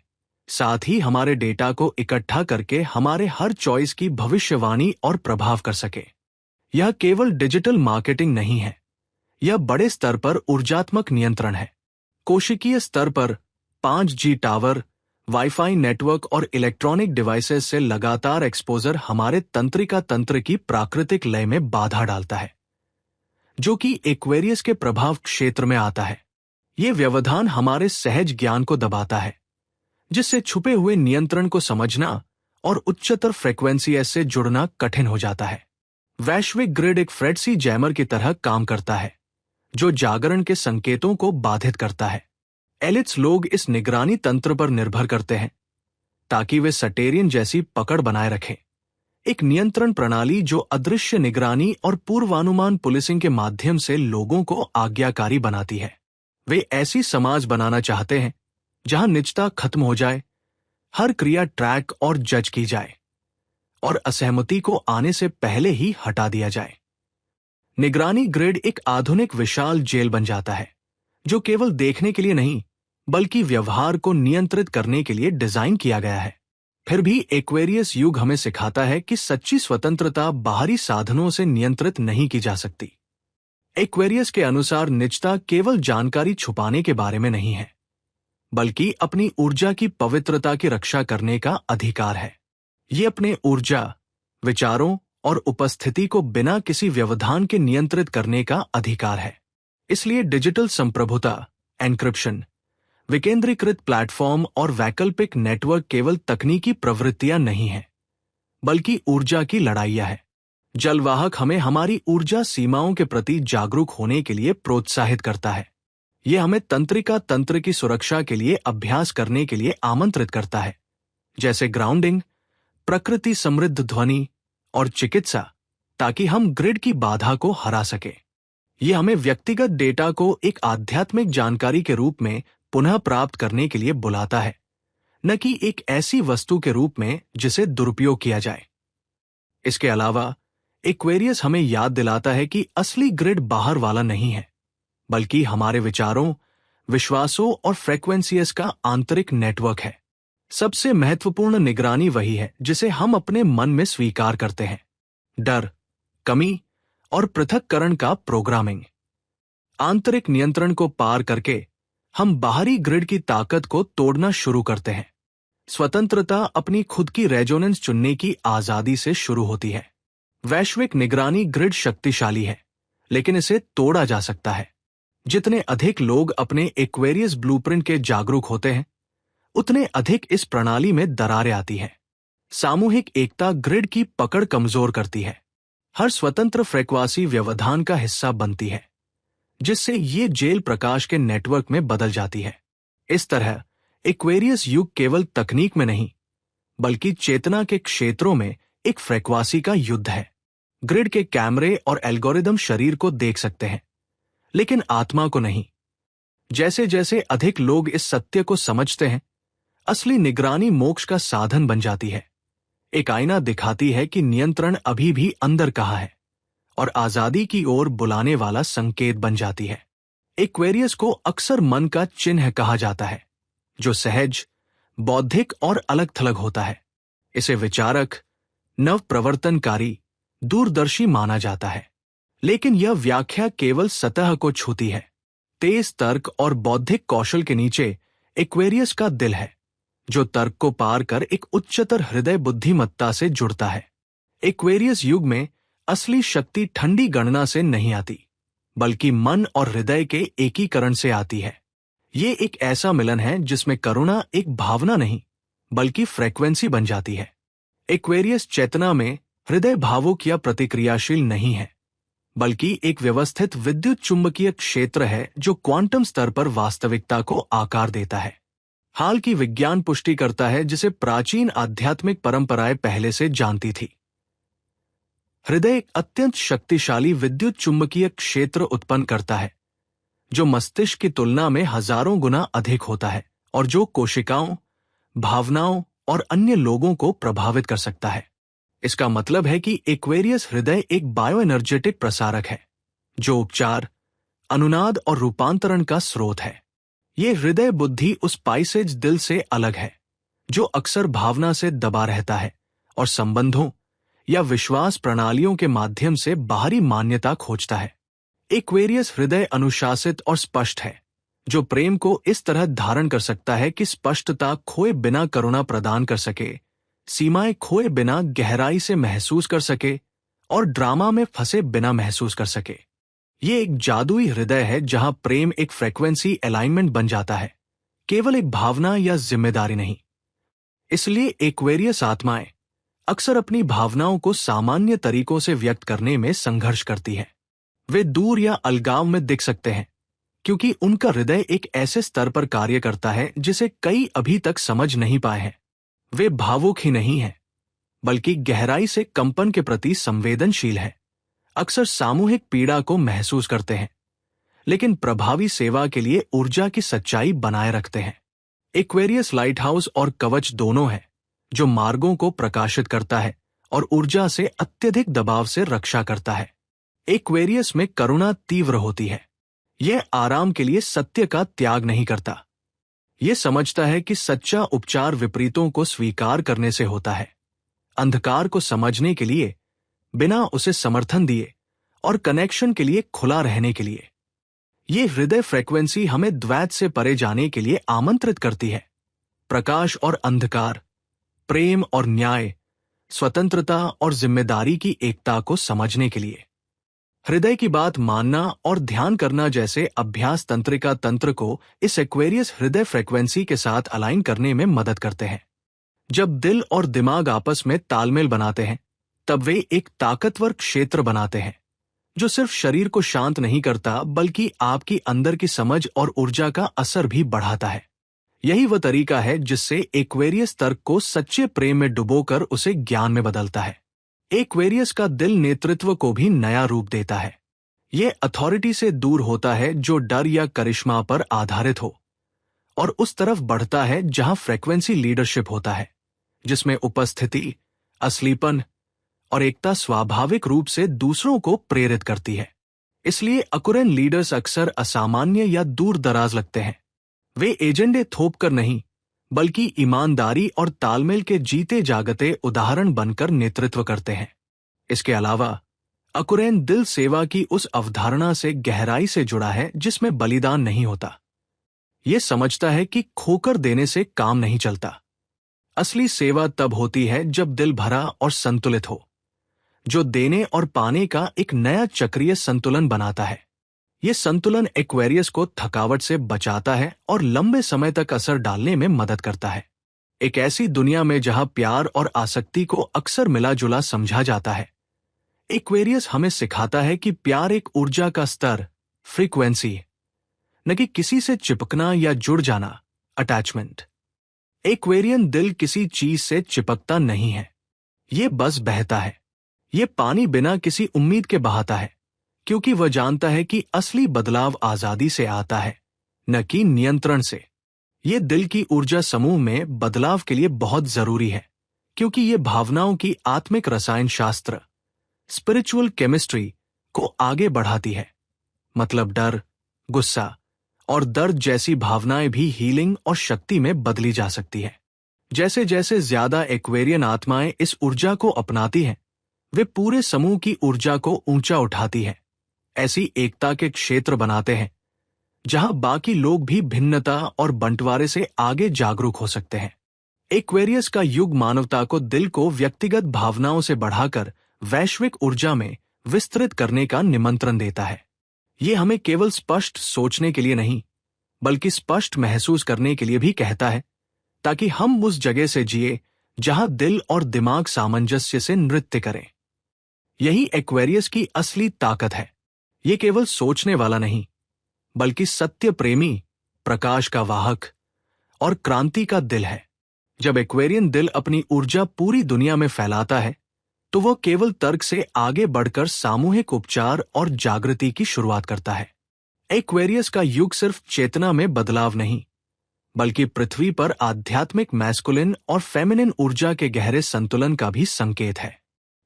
साथ ही हमारे डेटा को इकट्ठा करके हमारे हर चॉइस की भविष्यवाणी और प्रभाव कर सके। यह केवल डिजिटल मार्केटिंग नहीं है, यह बड़े स्तर पर ऊर्जात्मक नियंत्रण है। कोशिकीय स्तर पर 5G टावर, वाईफाई नेटवर्क और इलेक्ट्रॉनिक डिवाइसेस से लगातार एक्सपोजर हमारे तंत्रिका तंत्र की प्राकृतिक लय में बाधा डालता है, जो कि एक्वेरियस के प्रभाव क्षेत्र में आता है। ये व्यवधान हमारे सहज ज्ञान को दबाता है, जिससे छुपे हुए नियंत्रण को समझना और उच्चतर फ्रीक्वेंसी से जुड़ना कठिन हो जाता है। वैश्विक ग्रिड एक फ्रेडसी जैमर की तरह काम करता है, जो जागरण के संकेतों को बाधित करता है। एलिट्स लोग इस निगरानी तंत्र पर निर्भर करते हैं ताकि वे सटेरियन जैसी पकड़ बनाए रखें, एक नियंत्रण प्रणाली जो अदृश्य निगरानी और पूर्वानुमान पुलिसिंग के माध्यम से लोगों को आज्ञाकारी बनाती है। वे ऐसी समाज बनाना चाहते हैं जहां निजता खत्म हो जाए, हर क्रिया ट्रैक और जज की जाए और असहमति को आने से पहले ही हटा दिया जाए। निगरानी ग्रिड एक आधुनिक विशाल जेल बन जाता है, जो केवल देखने के लिए नहीं, बल्कि व्यवहार को नियंत्रित करने के लिए डिजाइन किया गया है। फिर भी एक्वेरियस युग हमें सिखाता है कि सच्ची स्वतंत्रता बाहरी साधनों से नियंत्रित नहीं की जा सकती। एक्वेरियस के अनुसार निजता केवल जानकारी छुपाने के बारे में नहीं है, बल्कि अपनी ऊर्जा की पवित्रता की रक्षा करने का अधिकार है। ये अपने ऊर्जा, विचारों और उपस्थिति को बिना किसी व्यवधान के नियंत्रित करने का अधिकार है। इसलिए डिजिटल संप्रभुता, एन्क्रिप्शन, विकेंद्रीकृत प्लेटफॉर्म और वैकल्पिक नेटवर्क केवल तकनीकी प्रवृत्तियां नहीं हैं, बल्कि ऊर्जा की लड़ाइयां हैं। जलवाहक हमें हमारी ऊर्जा सीमाओं के प्रति जागरूक होने के लिए प्रोत्साहित करता है। ये हमें तंत्रिका तंत्र की सुरक्षा के लिए अभ्यास करने के लिए आमंत्रित करता है, जैसे ग्राउंडिंग, प्रकृति समृद्ध ध्वनि और चिकित्सा, ताकि हम ग्रिड की बाधा को हरा सके। ये हमें व्यक्तिगत डेटा को एक आध्यात्मिक जानकारी के रूप में पुनः प्राप्त करने के लिए बुलाता है, न कि एक ऐसी वस्तु के रूप में जिसे दुरुपयोग किया जाए। इसके अलावा एक्वेरियस हमें याद दिलाता है कि असली ग्रिड बाहर वाला नहीं है, बल्कि हमारे विचारों, विश्वासों और फ्रीक्वेंसीज का आंतरिक नेटवर्क है। सबसे महत्वपूर्ण निगरानी वही है जिसे हम अपने मन में स्वीकार करते हैं। डर, कमी और पृथक्करण का प्रोग्रामिंग। आंतरिक नियंत्रण को पार करके हम बाहरी ग्रिड की ताकत को तोड़ना शुरू करते हैं। स्वतंत्रता अपनी खुद की रेजोनेंस चुनने की आजादी से शुरू होती है। वैश्विक निगरानी ग्रिड शक्तिशाली है, लेकिन इसे तोड़ा जा सकता है। जितने अधिक लोग अपने एक्वेरियस ब्लूप्रिंट के जागरूक होते हैं, उतने अधिक इस प्रणाली में दरारें आती हैं। सामूहिक एकता ग्रिड की पकड़ कमजोर करती है। हर स्वतंत्र फ्रीक्वेंसी व्यवधान का हिस्सा बनती है, जिससे ये जेल प्रकाश के नेटवर्क में बदल जाती है। इस तरह एक्वेरियस युग केवल तकनीक में नहीं, बल्कि चेतना के क्षेत्रों में एक फ्रीक्वेंसी का युद्ध है। ग्रिड के कैमरे और एल्गोरिदम शरीर को देख सकते हैं, लेकिन आत्मा को नहीं। जैसे जैसे अधिक लोग इस सत्य को समझते हैं, असली निगरानी मोक्ष का साधन बन जाती है। एक आईना दिखाती है कि नियंत्रण अभी भी अंदर कहाँ है, और आजादी की ओर बुलाने वाला संकेत बन जाती है। एक्वेरियस को अक्सर मन का चिन्ह कहा जाता है, जो सहज, बौद्धिक और अलग थलग होता है। इसे विचारक, नव प्रवर्तनकारी, दूरदर्शी माना जाता है। लेकिन यह व्याख्या केवल सतह को छूती है। तेज तर्क और बौद्धिक कौशल के नीचे एक्वेरियस का दिल है, जो तर्क को पार कर एक उच्चतर हृदय बुद्धिमत्ता से जुड़ता है। एक्वेरियस युग में असली शक्ति ठंडी गणना से नहीं आती, बल्कि मन और हृदय के एकीकरण से आती है। ये एक ऐसा मिलन है जिसमें करुणा एक भावना नहीं, बल्कि फ्रीक्वेंसी बन जाती है। एक्वेरियस चेतना में हृदय भावुक या प्रतिक्रियाशील नहीं है, बल्कि एक व्यवस्थित विद्युत चुंबकीय क्षेत्र है जो क्वांटम स्तर पर वास्तविकता को आकार देता है। हाल की विज्ञान पुष्टि करता है जिसे प्राचीन आध्यात्मिक परंपराएं पहले से जानती थी। हृदय एक अत्यंत शक्तिशाली विद्युत चुंबकीय क्षेत्र उत्पन्न करता है, जो मस्तिष्क की तुलना में हजारों गुना अधिक होता है और जो कोशिकाओं, भावनाओं और अन्य लोगों को प्रभावित कर सकता है। इसका मतलब है कि एक्वेरियस हृदय एक बायो एनर्जेटिक प्रसारक है, जो उपचार, अनुनाद और रूपांतरण का स्रोत है। ये हृदय बुद्धि उस पाइसेज दिल से अलग है, जो अक्सर भावना से दबा रहता है और संबंधों या विश्वास प्रणालियों के माध्यम से बाहरी मान्यता खोजता है। एक्वेरियस हृदय अनुशासित और स्पष्ट है, जो प्रेम को इस तरह धारण कर सकता है कि स्पष्टता खोए बिना करुणा प्रदान कर सके, सीमाएं खोए बिना गहराई से महसूस कर सके और ड्रामा में फंसे बिना महसूस कर सके। ये एक जादुई हृदय है जहां प्रेम एक फ्रीक्वेंसी अलाइनमेंट बन जाता है, केवल एक भावना या जिम्मेदारी नहीं। इसलिए एक्वेरियस आत्माएं अक्सर अपनी भावनाओं को सामान्य तरीकों से व्यक्त करने में संघर्ष करती हैं। वे दूर या अलगाव में दिख सकते हैं, क्योंकि उनका हृदय एक ऐसे स्तर पर कार्य करता है जिसे कई अभी तक समझ नहीं पाए हैं। वे भावुक ही नहीं हैं, बल्कि गहराई से कंपन के प्रति संवेदनशील है। अक्सर सामूहिक पीड़ा को महसूस करते हैं, लेकिन प्रभावी सेवा के लिए ऊर्जा की सच्चाई बनाए रखते हैं। एक्वेरियस लाइट हाउस और कवच दोनों है, जो मार्गों को प्रकाशित करता है और ऊर्जा से अत्यधिक दबाव से रक्षा करता है। एक्वेरियस में करुणा तीव्र होती है। यह आराम के लिए सत्य का त्याग नहीं करता। यह समझता है कि सच्चा उपचार विपरीतों को स्वीकार करने से होता है, अंधकार को समझने के लिए बिना उसे समर्थन दिए और कनेक्शन के लिए खुला रहने के लिए। यह हृदय फ्रीक्वेंसी हमें द्वैत से परे जाने के लिए आमंत्रित करती है। प्रकाश और अंधकार, प्रेम और न्याय, स्वतंत्रता और जिम्मेदारी की एकता को समझने के लिए। हृदय की बात मानना और ध्यान करना जैसे अभ्यास तंत्रिका तंत्र को इस एक्वेरियस हृदय फ्रीक्वेंसी के साथ अलाइन करने में मदद करते हैं। जब दिल और दिमाग आपस में तालमेल बनाते हैं, तब वे एक ताकतवर क्षेत्र बनाते हैं, जो सिर्फ शरीर को शांत नहीं करता बल्कि आपकी अंदर की समझ और ऊर्जा का असर भी बढ़ाता है। यही वह तरीका है जिससे एक्वेरियस तर्क को सच्चे प्रेम में डुबोकर उसे ज्ञान में बदलता है। एक्वेरियस का दिल नेतृत्व को भी नया रूप देता है। यह अथॉरिटी से दूर होता है जो डर या करिश्मा पर आधारित हो, और उस तरफ बढ़ता है जहां फ्रीक्वेंसी लीडरशिप होता है, जिसमें उपस्थिति, असलीपन और एकता स्वाभाविक रूप से दूसरों को प्रेरित करती है। इसलिए अकुरेन लीडर्स अक्सर असामान्य या दूर दराज लगते हैं। वे एजेंडे थोप कर नहीं, बल्कि ईमानदारी और तालमेल के जीते जागते उदाहरण बनकर नेतृत्व करते हैं। इसके अलावा अकुरेन दिल सेवा की उस अवधारणा से गहराई से जुड़ा है जिसमें बलिदान नहीं होता। यह समझता है कि खोकर देने से काम नहीं चलता। असली सेवा तब होती है जब दिल भरा और संतुलित हो, जो देने और पाने का एक नया चक्रीय संतुलन बनाता है। यह संतुलन एक्वेरियस को थकावट से बचाता है और लंबे समय तक असर डालने में मदद करता है। एक ऐसी दुनिया में जहां प्यार और आसक्ति को अक्सर मिला जुला समझा जाता है, एक्वेरियस हमें सिखाता है कि प्यार एक ऊर्जा का स्तर, फ्रीक्वेंसी, न कि किसी से चिपकना या जुड़ जाना, अटैचमेंट। एक्वेरियन दिल किसी चीज से चिपकता नहीं है, ये बस बहता है। ये पानी बिना किसी उम्मीद के बहाता है, क्योंकि वह जानता है कि असली बदलाव आजादी से आता है, न कि नियंत्रण से। ये दिल की ऊर्जा समूह में बदलाव के लिए बहुत जरूरी है, क्योंकि ये भावनाओं की आत्मिक रसायन शास्त्र, स्पिरिचुअल केमिस्ट्री को आगे बढ़ाती है। मतलब डर, गुस्सा और दर्द जैसी भावनाएं भी हीलिंग और शक्ति में बदली जा सकती है। जैसे जैसे ज्यादा एक्वेरियन आत्माएं इस ऊर्जा को अपनाती हैं, वे पूरे समूह की ऊर्जा को ऊंचा उठाती हैं, ऐसी एकता के क्षेत्र बनाते हैं जहां बाकी लोग भी भिन्नता और बंटवारे से आगे जागरूक हो सकते हैं। एक्वेरियस का युग मानवता को दिल को व्यक्तिगत भावनाओं से बढ़ाकर वैश्विक ऊर्जा में विस्तृत करने का निमंत्रण देता है। ये हमें केवल स्पष्ट सोचने के लिए नहीं, बल्कि स्पष्ट महसूस करने के लिए भी कहता है, ताकि हम उस जगह से जिए जहां दिल और दिमाग सामंजस्य से नृत्य करें। यही एक्वेरियस की असली ताकत है। ये केवल सोचने वाला नहीं, बल्कि सत्य प्रेमी, प्रकाश का वाहक और क्रांति का दिल है। जब एक्वेरियन दिल अपनी ऊर्जा पूरी दुनिया में फैलाता है, तो वह केवल तर्क से आगे बढ़कर सामूहिक उपचार और जागृति की शुरुआत करता है। एक्वेरियस का युग सिर्फ चेतना में बदलाव नहीं, बल्कि पृथ्वी पर आध्यात्मिक मैस्कुलिन और फेमिनिन ऊर्जा के गहरे संतुलन का भी संकेत है।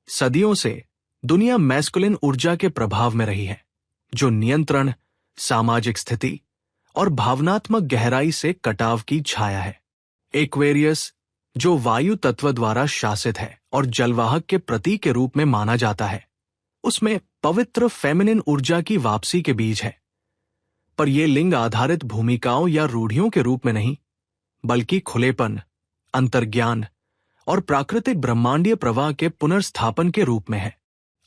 सदियों से दुनिया मैस्कुलिन ऊर्जा के प्रभाव में रही है, जो नियंत्रण, सामाजिक स्थिति और भावनात्मक गहराई से कटाव की छाया है। एक्वेरियस, जो वायु तत्व द्वारा शासित है और जलवाहक के प्रतीक के रूप में माना जाता है, उसमें पवित्र फेमिनिन ऊर्जा की वापसी के बीज है। पर यह लिंग आधारित भूमिकाओं या रूढ़ियों के रूप में नहीं, बल्कि खुलेपन, अंतर्ज्ञान और प्राकृतिक ब्रह्मांडीय प्रवाह के पुनर्स्थापन के रूप में है।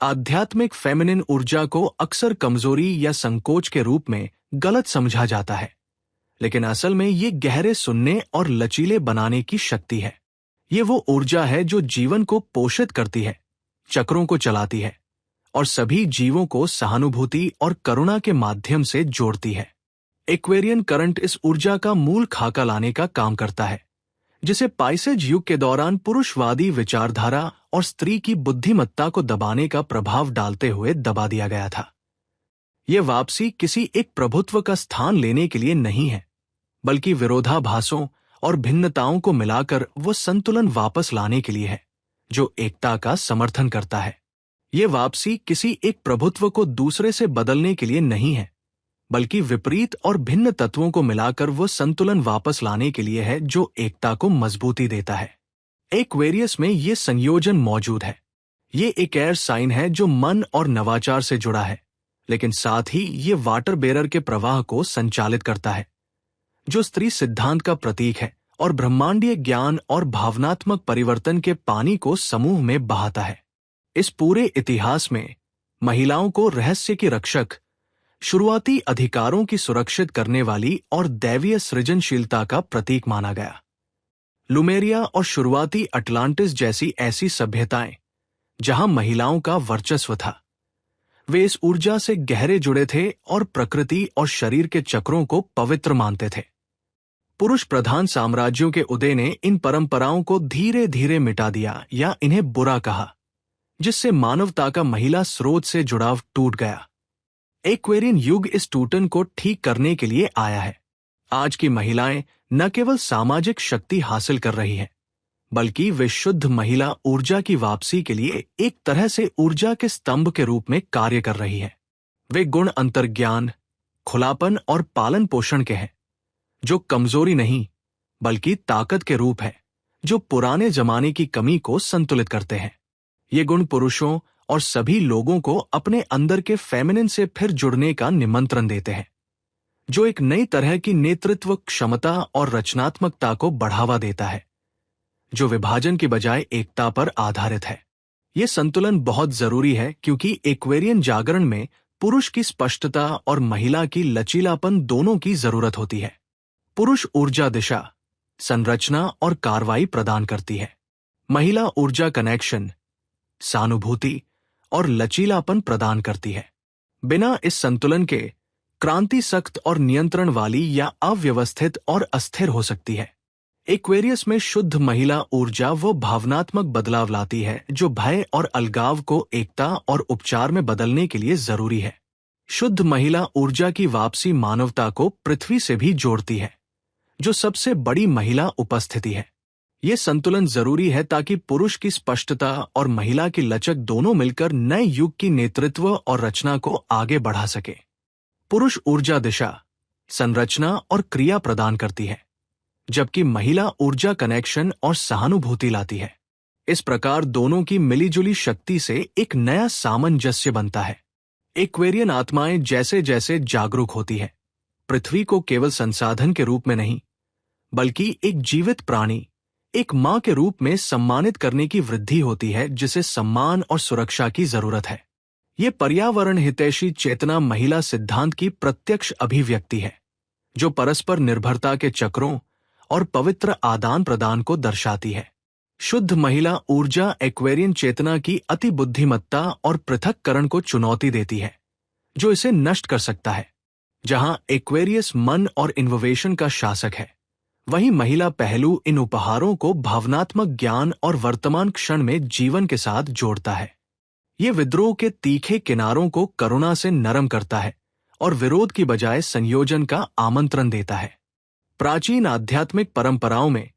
आध्यात्मिक फेमिनिन ऊर्जा को अक्सर कमजोरी या संकोच के रूप में गलत समझा जाता है, लेकिन असल में ये गहरे सुनने और लचीले बनाने की शक्ति है। ये वो ऊर्जा है जो जीवन को पोषित करती है, चक्रों को चलाती है और सभी जीवों को सहानुभूति और करुणा के माध्यम से जोड़ती है। एक्वेरियन करंट इस ऊर्जा का मूल खाका लाने का काम करता है, जिसे पाइसेज युग के दौरान पुरुषवादी विचारधारा और स्त्री की बुद्धिमत्ता को दबाने का प्रभाव डालते हुए दबा दिया गया था। यह वापसी किसी एक प्रभुत्व का स्थान लेने के लिए नहीं है, बल्कि विरोधाभासों और भिन्नताओं को मिलाकर वो संतुलन वापस लाने के लिए है, जो एकता का समर्थन करता है। ये वापसी किसी एक प्रभुत्व को दूसरे से बदलने के लिए नहीं है, बल्कि विपरीत और भिन्न तत्वों को मिलाकर वो संतुलन वापस लाने के लिए है जो एकता को मजबूती देता है। एक्वेरियस में ये संयोजन मौजूद है। ये एक एयर साइन है जो मन और नवाचार से जुड़ा है, लेकिन साथ ही ये वाटर बेरर के प्रवाह को संचालित करता है, जो स्त्री सिद्धांत का प्रतीक है और ब्रह्मांडीय ज्ञान और भावनात्मक परिवर्तन के पानी को समूह में बहाता है। इस पूरे इतिहास में महिलाओं को रहस्य की रक्षक, शुरुआती अधिकारों की सुरक्षित करने वाली और दैवीय सृजनशीलता का प्रतीक माना गया। लुमेरिया और शुरुआती अटलांटिस जैसी ऐसी सभ्यताएं, जहां महिलाओं का वर्चस्व था, वे इस ऊर्जा से गहरे जुड़े थे और प्रकृति और शरीर के चक्रों को पवित्र मानते थे। पुरुष प्रधान साम्राज्यों के उदय ने इन परंपराओं को धीरे धीरे मिटा दिया या इन्हें बुरा कहा, जिससे मानवता का महिला स्रोत से जुड़ाव टूट गया। एक्वेरियन युग इस टूटन को ठीक करने के लिए आया है। आज की महिलाएं न केवल सामाजिक शक्ति हासिल कर रही हैं, बल्कि वे शुद्ध महिला ऊर्जा की वापसी के लिए एक तरह से ऊर्जा के स्तंभ के रूप में कार्य कर रही हैं। वे गुण अंतर्ज्ञान, खुलापन और पालन पोषण के हैं, जो कमजोरी नहीं बल्कि ताकत के रूप है, जो पुराने जमाने की कमी को संतुलित करते हैं। ये गुण पुरुषों और सभी लोगों को अपने अंदर के फेमिनिन से फिर जुड़ने का निमंत्रण देते हैं, जो एक नई तरह की नेतृत्व क्षमता और रचनात्मकता को बढ़ावा देता है, जो विभाजन की बजाय एकता पर आधारित है। यह संतुलन बहुत जरूरी है क्योंकि एक्वेरियन जागरण में पुरुष की स्पष्टता और महिला की लचीलापन दोनों की जरूरत होती है। पुरुष ऊर्जा दिशा, संरचना और कार्रवाई प्रदान करती है। महिला ऊर्जा कनेक्शन, सहानुभूति और लचीलापन प्रदान करती है। बिना इस संतुलन के क्रांति सख्त और नियंत्रण वाली या अव्यवस्थित और अस्थिर हो सकती है। एक्वेरियस में शुद्ध महिला ऊर्जा वो भावनात्मक बदलाव लाती है जो भय और अलगाव को एकता और उपचार में बदलने के लिए जरूरी है। शुद्ध महिला ऊर्जा की वापसी मानवता को पृथ्वी से भी जोड़ती है, जो सबसे बड़ी महिला उपस्थिति है। ये संतुलन जरूरी है ताकि पुरुष की स्पष्टता और महिला की लचक दोनों मिलकर नए युग की नेतृत्व और रचना को आगे बढ़ा सके। पुरुष ऊर्जा दिशा, संरचना और क्रिया प्रदान करती है, जबकि महिला ऊर्जा कनेक्शन और सहानुभूति लाती है। इस प्रकार दोनों की मिलीजुली शक्ति से एक नया सामंजस्य बनता है। एक्वेरियन आत्माएं जैसे जैसे जागरूक होती है, पृथ्वी को केवल संसाधन के रूप में नहीं, बल्कि एक जीवित प्राणी, एक मां के रूप में सम्मानित करने की वृद्धि होती है, जिसे सम्मान और सुरक्षा की जरूरत है। ये पर्यावरण हितैषी चेतना महिला सिद्धांत की प्रत्यक्ष अभिव्यक्ति है, जो परस्पर निर्भरता के चक्रों और पवित्र आदान प्रदान को दर्शाती है। शुद्ध महिला ऊर्जा एक्वेरियन चेतना की अति बुद्धिमत्ता और पृथक्करण को चुनौती देती है, जो इसे नष्ट कर सकता है। जहां एक्वेरियस मन और इनोवेशन का शासक है, वहीं महिला पहलू इन उपहारों को भावनात्मक ज्ञान और वर्तमान क्षण में जीवन के साथ जोड़ता है। ये विद्रोह के तीखे किनारों को करुणा से नरम करता है और विरोध की बजाय संयोजन का आमंत्रण देता है। प्राचीन आध्यात्मिक परंपराओं में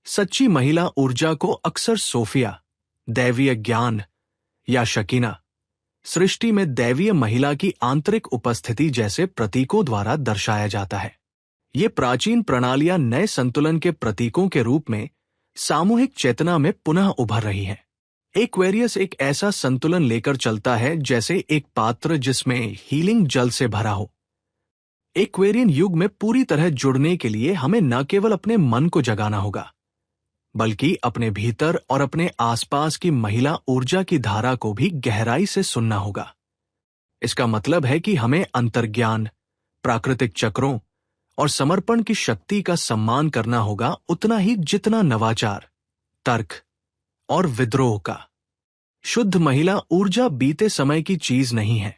सच्ची महिला ऊर्जा को अक्सर सोफिया, दैवीय ज्ञान, या शकीना, सृष्टि में दैवीय महिला की आंतरिक उपस्थिति जैसे प्रतीकों द्वारा दर्शाया जाता है। ये प्राचीन प्रणालियां नए संतुलन के प्रतीकों के रूप में सामूहिक चेतना में पुनः उभर रही हैं। एक्वेरियस एक ऐसा संतुलन लेकर चलता है जैसे एक पात्र जिसमें हीलिंग जल से भरा हो। एक्वेरियन युग में पूरी तरह जुड़ने के लिए हमें न केवल अपने मन को जगाना होगा, बल्कि अपने भीतर और अपने आसपास की महिला ऊर्जा की धारा को भी गहराई से सुनना होगा। इसका मतलब है कि हमें अंतर्ज्ञान, प्राकृतिक चक्रों और समर्पण की शक्ति का सम्मान करना होगा उतना ही जितना नवाचार, तर्क और विद्रोह का। शुद्ध महिला ऊर्जा बीते समय की चीज नहीं है,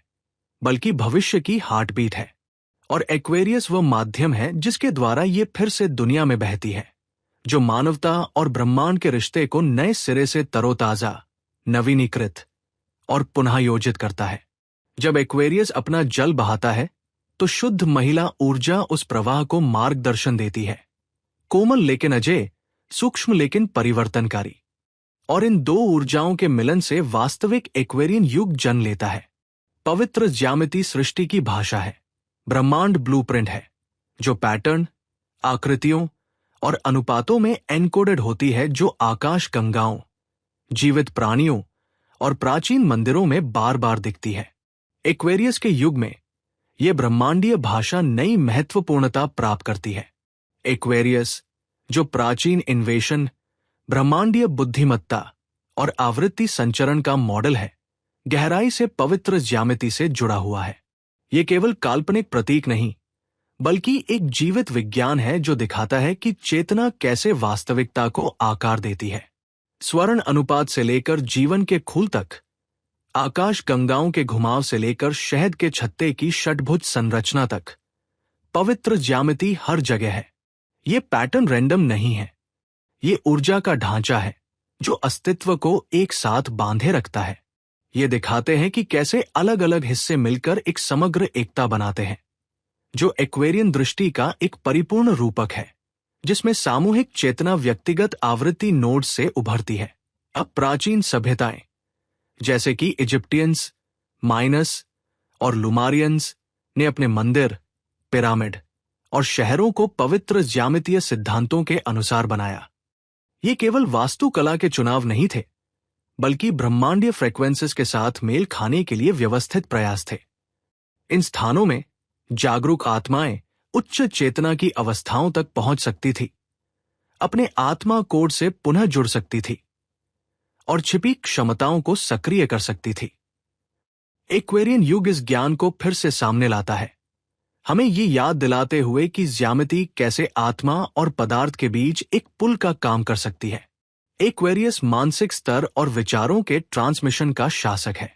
बल्कि भविष्य की हार्टबीट है, और एक्वेरियस वह माध्यम है जिसके द्वारा ये फिर से दुनिया में बहती है, जो मानवता और ब्रह्मांड के रिश्ते को नए सिरे से तरोताजा, नवीनीकृत और पुनः योजित करता है। जब एक्वेरियस अपना जल बहाता है तो शुद्ध महिला ऊर्जा उस प्रवाह को मार्गदर्शन देती है, कोमल लेकिन अजय, सूक्ष्म लेकिन परिवर्तनकारी। और इन दो ऊर्जाओं के मिलन से वास्तविक एक्वेरियन युग जन्म लेता है। पवित्र ज्यामिति सृष्टि की भाषा है, ब्रह्मांड ब्लूप्रिंट है, जो पैटर्न, आकृतियों और अनुपातों में एनकोडेड होती है, जो आकाश गंगाओं, जीवित प्राणियों और प्राचीन मंदिरों में बार बार दिखती है। एक्वेरियस के युग में यह ब्रह्मांडीय भाषा नई महत्वपूर्णता प्राप्त करती है। एक्वेरियस, जो प्राचीन इन्वेशन, ब्रह्मांडीय बुद्धिमत्ता और आवृत्ति संचरण का मॉडल है, गहराई से पवित्र ज्यामिति से जुड़ा हुआ है। यह केवल काल्पनिक प्रतीक नहीं, बल्कि एक जीवित विज्ञान है जो दिखाता है कि चेतना कैसे वास्तविकता को आकार देती है। स्वर्ण अनुपात से लेकर जीवन के खूल तक, आकाश गंगाओं के घुमाव से लेकर शहद के छत्ते की षटभुज संरचना तक पवित्र ज्यामिति हर जगह है। ये पैटर्न रैंडम नहीं है, ये ऊर्जा का ढांचा है जो अस्तित्व को एक साथ बांधे रखता है। ये दिखाते हैं कि कैसे अलग अलग हिस्से मिलकर एक समग्र एकता बनाते हैं, जो एक्वेरियन दृष्टि का एक परिपूर्ण रूपक है, जिसमें सामूहिक चेतना व्यक्तिगत आवृत्ति नोड से उभरती है। अब प्राचीन सभ्यताएं जैसे कि इजिप्टियंस, माइनस और लुमारियंस ने अपने मंदिर, पिरामिड और शहरों को पवित्र ज्यामितीय सिद्धांतों के अनुसार बनाया। ये केवल वास्तुकला के चुनाव नहीं थे, बल्कि ब्रह्मांडीय फ्रीक्वेंसीज के साथ मेल खाने के लिए व्यवस्थित प्रयास थे। इन स्थानों में जागरूक आत्माएं उच्च चेतना की अवस्थाओं तक पहुंच सकती थी, अपने आत्मा कोड से पुनः जुड़ सकती थी और छिपी क्षमताओं को सक्रिय कर सकती थी। एक्वेरियन युग इस ज्ञान को फिर से सामने लाता है, हमें ये याद दिलाते हुए कि ज्यामिति कैसे आत्मा और पदार्थ के बीच एक पुल का काम कर सकती है। एक्वेरियस मानसिक स्तर और विचारों के ट्रांसमिशन का शासक है,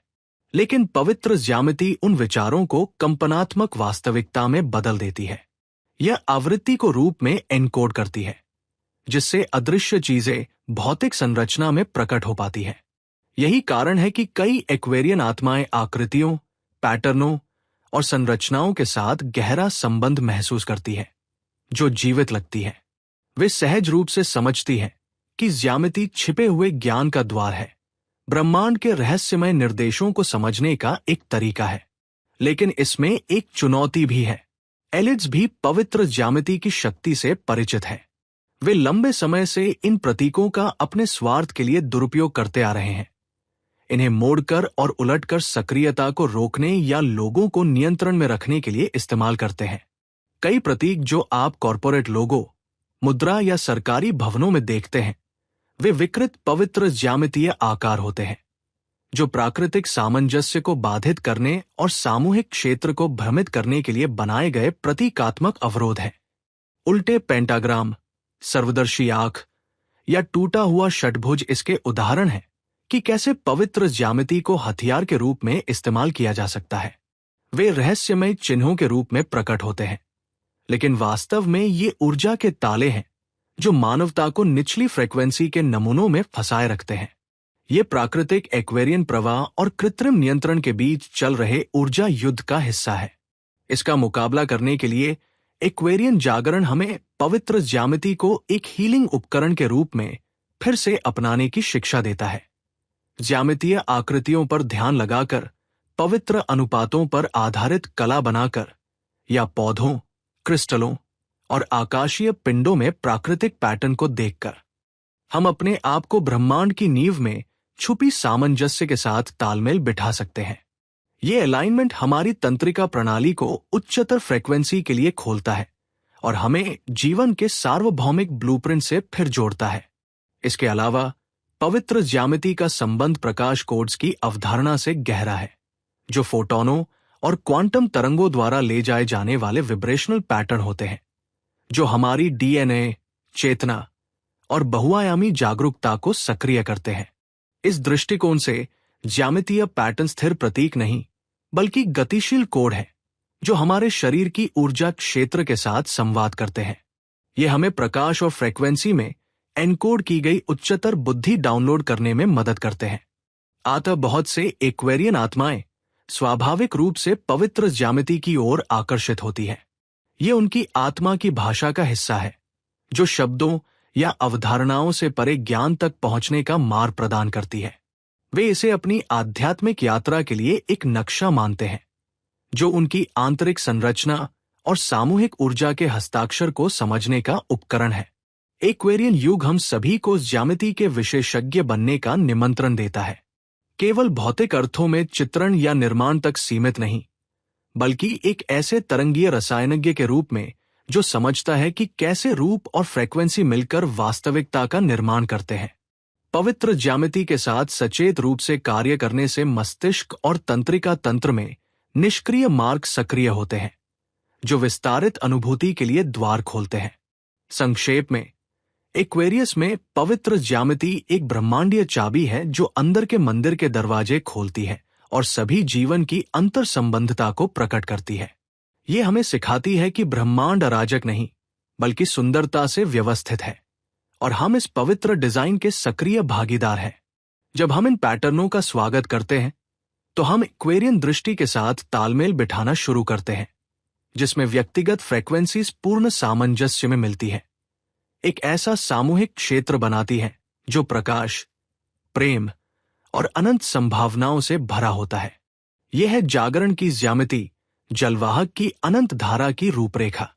लेकिन पवित्र ज्यामिति उन विचारों को कंपनात्मक वास्तविकता में बदल देती है। यह आवृत्ति को रूप में एनकोड करती है, जिससे अदृश्य चीजें भौतिक संरचना में प्रकट हो पाती है। यही कारण है कि कई एक्वेरियन आत्माएं आकृतियों, पैटर्नों और संरचनाओं के साथ गहरा संबंध महसूस करती है, जो जीवित लगती है। वे सहज रूप से समझती है कि ज्यामिति छिपे हुए ज्ञान का द्वार है, ब्रह्मांड के रहस्यमय निर्देशों को समझने का एक तरीका है। लेकिन इसमें एक चुनौती भी है। एलिड्स भी पवित्र ज्यामिति की शक्ति से परिचित है। वे लंबे समय से इन प्रतीकों का अपने स्वार्थ के लिए दुरुपयोग करते आ रहे हैं। इन्हें मोड़कर और उलटकर सक्रियता को रोकने या लोगों को नियंत्रण में रखने के लिए इस्तेमाल करते हैं। कई प्रतीक जो आप कॉरपोरेट लोगो, मुद्रा या सरकारी भवनों में देखते हैं, वे विकृत पवित्र ज्यामितीय आकार होते हैं, जो प्राकृतिक सामंजस्य को बाधित करने और सामूहिक क्षेत्र को भ्रमित करने के लिए बनाए गए प्रतीकात्मक अवरोध हैं। उल्टे पेंटाग्राम, सर्वदर्शी आंख या टूटा हुआ षटभुज इसके उदाहरण हैं कि कैसे पवित्र ज्यामिति को हथियार के रूप में इस्तेमाल किया जा सकता है। वे रहस्यमय चिन्हों के रूप में प्रकट होते हैं, लेकिन वास्तव में ये ऊर्जा के ताले हैं जो मानवता को निचली फ्रीक्वेंसी के नमूनों में फंसाए रखते हैं। ये प्राकृतिक एक्वेरियन प्रवाह और कृत्रिम नियंत्रण के बीच चल रहे ऊर्जा युद्ध का हिस्सा है। इसका मुकाबला करने के लिए एक्वेरियन जागरण हमें पवित्र ज्यामिति को एक हीलिंग उपकरण के रूप में फिर से अपनाने की शिक्षा देता है। ज्यामितीय आकृतियों पर ध्यान लगाकर, पवित्र अनुपातों पर आधारित कला बनाकर या पौधों, क्रिस्टलों और आकाशीय पिंडों में प्राकृतिक पैटर्न को देखकर हम अपने आप को ब्रह्मांड की नींव में छुपी सामंजस्य के साथ तालमेल बिठा सकते हैं। ये अलाइनमेंट हमारी तंत्रिका प्रणाली को उच्चतर फ्रीक्वेंसी के लिए खोलता है और हमें जीवन के सार्वभौमिक ब्लूप्रिंट से फिर जोड़ता है। इसके अलावा पवित्र ज्यामिति का संबंध प्रकाश कोड्स की अवधारणा से गहरा है, जो फोटोनों और क्वांटम तरंगों द्वारा ले जाए जाने वाले विब्रेशनल पैटर्न होते हैं, जो हमारी डीएनए, चेतना और बहुआयामी जागरूकता को सक्रिय करते हैं। इस दृष्टिकोण से ज्यामितीय पैटर्न स्थिर प्रतीक नहीं, बल्कि गतिशील कोड है, जो हमारे शरीर की ऊर्जा क्षेत्र के साथ संवाद करते हैं। ये हमें प्रकाश और फ्रीक्वेंसी में एनकोड की गई उच्चतर बुद्धि डाउनलोड करने में मदद करते हैं। अतः बहुत से एक्वेरियन आत्माएं स्वाभाविक रूप से पवित्र ज्यामिति की ओर आकर्षित होती है। ये उनकी आत्मा की भाषा का हिस्सा है, जो शब्दों या अवधारणाओं से परे ज्ञान तक पहुंचने का मार्ग प्रदान करती है। वे इसे अपनी आध्यात्मिक यात्रा के लिए एक नक्शा मानते हैं, जो उनकी आंतरिक संरचना और सामूहिक ऊर्जा के हस्ताक्षर को समझने का उपकरण है। एक्वेरियन युग हम सभी को ज्यामिति के विशेषज्ञ बनने का निमंत्रण देता है, केवल भौतिक अर्थों में चित्रण या निर्माण तक सीमित नहीं, बल्कि एक ऐसे तरंगीय रसायनज्ञ के रूप में जो समझता है कि कैसे रूप और फ्रीक्वेंसी मिलकर वास्तविकता का निर्माण करते हैं। पवित्र ज्यामिति के साथ सचेत रूप से कार्य करने से मस्तिष्क और तंत्रिका तंत्र में निष्क्रिय मार्ग सक्रिय होते हैं, जो विस्तारित अनुभूति के लिए द्वार खोलते हैं। संक्षेप में, एक्वेरियस में पवित्र ज्यामिति एक ब्रह्मांडीय चाबी है जो अंदर के मंदिर के दरवाजे खोलती है और सभी जीवन की अंतर संबंधता को प्रकट करती है। ये हमें सिखाती है कि ब्रह्मांड अराजक नहीं बल्कि सुंदरता से व्यवस्थित है और हम इस पवित्र डिजाइन के सक्रिय भागीदार हैं। जब हम इन पैटर्नों का स्वागत करते हैं तो हम एक्वेरियन दृष्टि के साथ तालमेल बिठाना शुरू करते हैं, जिसमें व्यक्तिगत फ्रीक्वेंसीज पूर्ण सामंजस्य में मिलती है। एक ऐसा सामूहिक क्षेत्र बनाती है जो प्रकाश, प्रेम और अनंत संभावनाओं से भरा होता है। यह है जागरण की ज्यामिति, जलवाहक की अनंत धारा की रूपरेखा।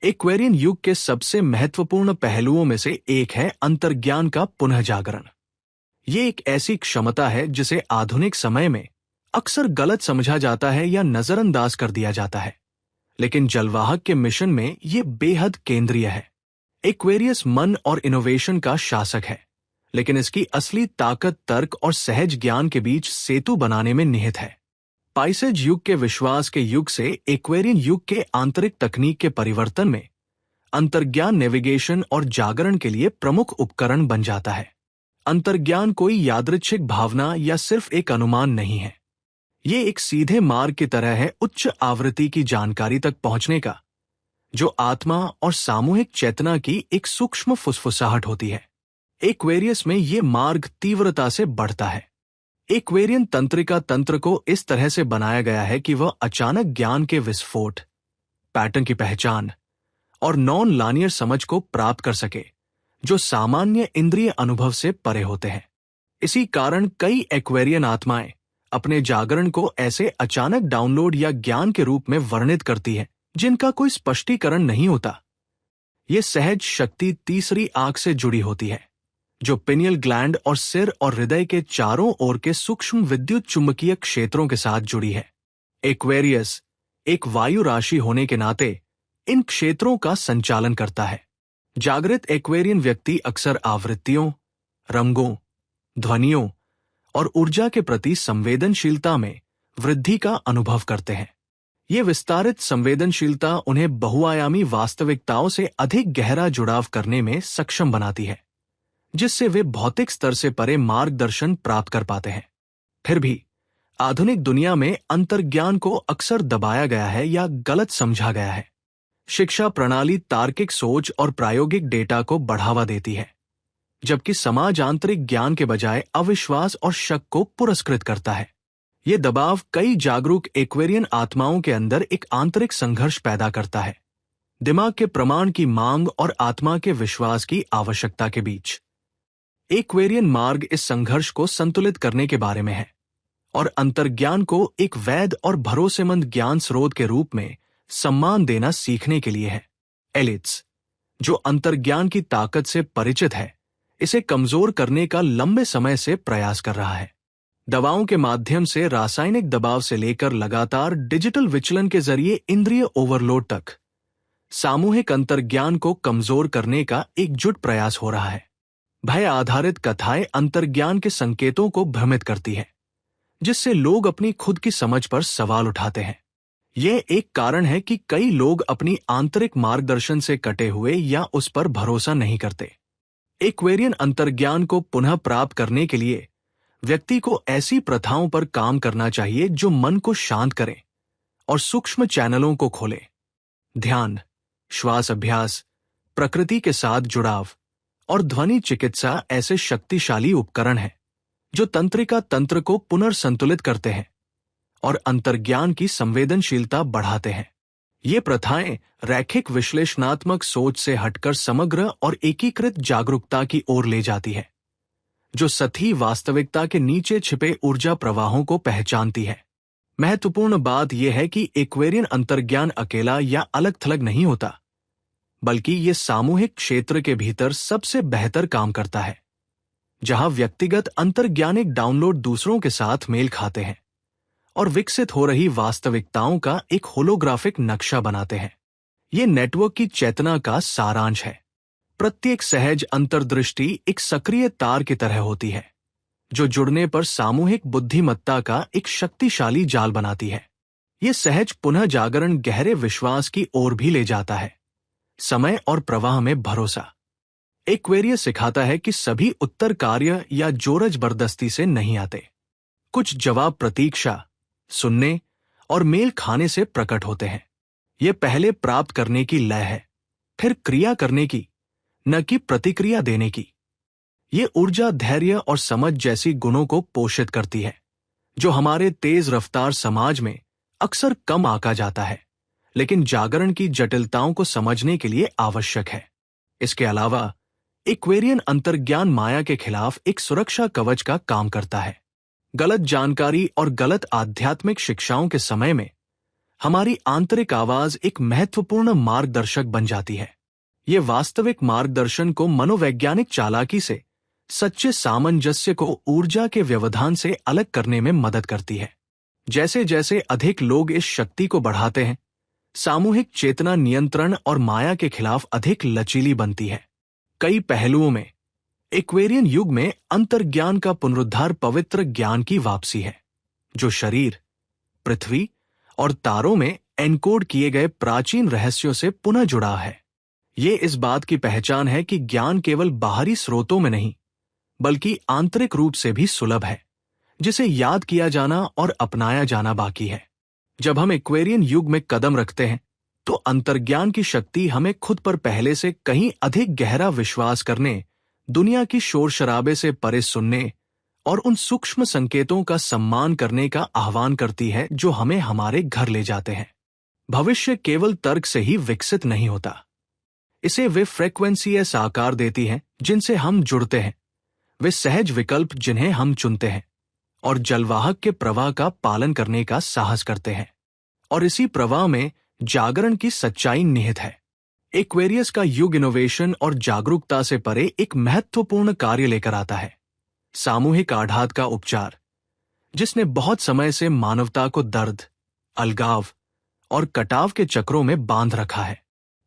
एक्वेरियन युग के सबसे महत्वपूर्ण पहलुओं में से एक है अंतर्ज्ञान का पुनः जागरण। ये एक ऐसी क्षमता है जिसे आधुनिक समय में अक्सर गलत समझा जाता है या नजरअंदाज कर दिया जाता है, लेकिन जलवाहक के मिशन में ये बेहद केंद्रीय है। एक्वेरियस मन और इनोवेशन का शासक है, लेकिन इसकी असली ताकत तर्क और सहज ज्ञान के बीच सेतु बनाने में निहित है। पाइसेज युग के विश्वास के युग से एक्वेरियन युग के आंतरिक तकनीक के परिवर्तन में अंतर्ज्ञान नेविगेशन और जागरण के लिए प्रमुख उपकरण बन जाता है। अंतर्ज्ञान कोई यादृच्छिक भावना या सिर्फ एक अनुमान नहीं है। ये एक सीधे मार्ग की तरह है उच्च आवृत्ति की जानकारी तक पहुंचने का, जो आत्मा और सामूहिक चेतना की एक सूक्ष्म फुसफुसाहट होती है। एक्वेरियस में ये मार्ग तीव्रता से बढ़ता है। एक्वेरियन तंत्रिका तंत्र को इस तरह से बनाया गया है कि वह अचानक ज्ञान के विस्फोट, पैटर्न की पहचान और नॉन लानियर समझ को प्राप्त कर सके, जो सामान्य इंद्रिय अनुभव से परे होते हैं। इसी कारण कई एक्वेरियन आत्माएं अपने जागरण को ऐसे अचानक डाउनलोड या ज्ञान के रूप में वर्णित करती हैं जिनका कोई स्पष्टीकरण नहीं होता। ये सहज शक्ति तीसरी आंख से जुड़ी होती है, जो पिनियल ग्लैंड और सिर और हृदय के चारों ओर के सूक्ष्म विद्युत चुंबकीय क्षेत्रों के साथ जुड़ी है। एक्वेरियस एक वायु राशि होने के नाते इन क्षेत्रों का संचालन करता है। जागृत एक्वेरियन व्यक्ति अक्सर आवृत्तियों, रंगों, ध्वनियों और ऊर्जा के प्रति संवेदनशीलता में वृद्धि का अनुभव करते हैं। ये विस्तारित संवेदनशीलता उन्हें बहुआयामी वास्तविकताओं से अधिक गहरा जुड़ाव करने में सक्षम बनाती है, जिससे वे भौतिक स्तर से परे मार्गदर्शन प्राप्त कर पाते हैं। फिर भी आधुनिक दुनिया में अंतर्ज्ञान को अक्सर दबाया गया है या गलत समझा गया है। शिक्षा प्रणाली तार्किक सोच और प्रायोगिक डेटा को बढ़ावा देती है, जबकि समाज आंतरिक ज्ञान के बजाय अविश्वास और शक को पुरस्कृत करता है। ये दबाव कई जागरूक एक्वेरियन आत्माओं के अंदर एक आंतरिक संघर्ष पैदा करता है, दिमाग के प्रमाण की मांग और आत्मा के विश्वास की आवश्यकता के बीच। एक्वेरियन मार्ग इस संघर्ष को संतुलित करने के बारे में है और अंतर्ज्ञान को एक वैध और भरोसेमंद ज्ञान स्रोत के रूप में सम्मान देना सीखने के लिए है। एलिट्स, जो अंतर्ज्ञान की ताकत से परिचित है, इसे कमजोर करने का लंबे समय से प्रयास कर रहा है। दवाओं के माध्यम से रासायनिक दबाव से लेकर लगातार डिजिटल विचलन के जरिए इंद्रिय ओवरलोड तक सामूहिक अंतर्ज्ञान को कमजोर करने का एकजुट प्रयास हो रहा है। भय आधारित कथाएं अंतर्ज्ञान के संकेतों को भ्रमित करती है, जिससे लोग अपनी खुद की समझ पर सवाल उठाते हैं। यह एक कारण है कि कई लोग अपनी आंतरिक मार्गदर्शन से कटे हुए या उस पर भरोसा नहीं करते। एक्वेरियन अंतर्ज्ञान को पुनः प्राप्त करने के लिए व्यक्ति को ऐसी प्रथाओं पर काम करना चाहिए जो मन को शांत करें और सूक्ष्म चैनलों को खोले। ध्यान, श्वास अभ्यास, प्रकृति के साथ जुड़ाव और ध्वनि चिकित्सा ऐसे शक्तिशाली उपकरण हैं जो तंत्रिका तंत्र को पुनर्संतुलित करते हैं और अंतर्ज्ञान की संवेदनशीलता बढ़ाते हैं। ये प्रथाएं रैखिक विश्लेषणात्मक सोच से हटकर समग्र और एकीकृत जागरूकता की ओर ले जाती है, जो सतही वास्तविकता के नीचे छिपे ऊर्जा प्रवाहों को पहचानती है। महत्वपूर्ण बात यह है कि एक्वेरियन अंतर्ज्ञान अकेला या अलग थलग नहीं होता, बल्कि ये सामूहिक क्षेत्र के भीतर सबसे बेहतर काम करता है, जहां व्यक्तिगत अंतर्ज्ञानिक डाउनलोड दूसरों के साथ मेल खाते हैं और विकसित हो रही वास्तविकताओं का एक होलोग्राफिक नक्शा बनाते हैं। ये नेटवर्क की चेतना का सारांश है। प्रत्येक सहज अंतर्दृष्टि एक सक्रिय तार की तरह होती है, जो जुड़ने पर सामूहिक बुद्धिमत्ता का एक शक्तिशाली जाल बनाती है। ये सहज पुनः जागरण गहरे विश्वास की ओर भी ले जाता है, समय और प्रवाह में भरोसा। एक्वेरियस सिखाता है कि सभी उत्तर कार्य या जोर जबरदस्ती से नहीं आते। कुछ जवाब प्रतीक्षा, सुनने और मेल खाने से प्रकट होते हैं। ये पहले प्राप्त करने की लय है, फिर क्रिया करने की, न कि प्रतिक्रिया देने की। ये ऊर्जा धैर्य और समझ जैसी गुणों को पोषित करती है, जो हमारे तेज रफ्तार समाज में अक्सर कम आंका जाता है, लेकिन जागरण की जटिलताओं को समझने के लिए आवश्यक है। इसके अलावा एक्वेरियन अंतर्ज्ञान माया के खिलाफ एक सुरक्षा कवच का काम करता है। गलत जानकारी और गलत आध्यात्मिक शिक्षाओं के समय में हमारी आंतरिक आवाज एक महत्वपूर्ण मार्गदर्शक बन जाती है। ये वास्तविक मार्गदर्शन को मनोवैज्ञानिक चालाकी से सच्चे सामंजस्य को ऊर्जा के व्यवधान से अलग करने में मदद करती है। जैसे जैसे अधिक लोग इस शक्ति को बढ़ाते हैं, सामूहिक चेतना नियंत्रण और माया के खिलाफ अधिक लचीली बनती है। कई पहलुओं में एक्वेरियन युग में अंतर्ज्ञान का पुनरुद्धार पवित्र ज्ञान की वापसी है, जो शरीर, पृथ्वी और तारों में एनकोड किए गए प्राचीन रहस्यों से पुनः जुड़ा है। ये इस बात की पहचान है कि ज्ञान केवल बाहरी स्रोतों में नहीं, बल्कि आंतरिक रूप से भी सुलभ है, जिसे याद किया जाना और अपनाया जाना बाकी है। जब हम एक्वेरियन युग में कदम रखते हैं, तो अंतर्ज्ञान की शक्ति हमें खुद पर पहले से कहीं अधिक गहरा विश्वास करने, दुनिया की शोर शराबे से परे सुनने और उन सूक्ष्म संकेतों का सम्मान करने का आह्वान करती है जो हमें हमारे घर ले जाते हैं। भविष्य केवल तर्क से ही विकसित नहीं होता। इसे वे फ्रीक्वेंसीज आकार देती हैं जिनसे हम जुड़ते हैं, वे सहज विकल्प जिन्हें हम चुनते हैं, और जलवाहक के प्रवाह का पालन करने का साहस करते हैं। और इसी प्रवाह में जागरण की सच्चाई निहित है। एक्वेरियस का युग इनोवेशन और जागरूकता से परे एक महत्वपूर्ण कार्य लेकर आता है, सामूहिक आघात का उपचार, जिसने बहुत समय से मानवता को दर्द, अलगाव और कटाव के चक्रों में बांध रखा है,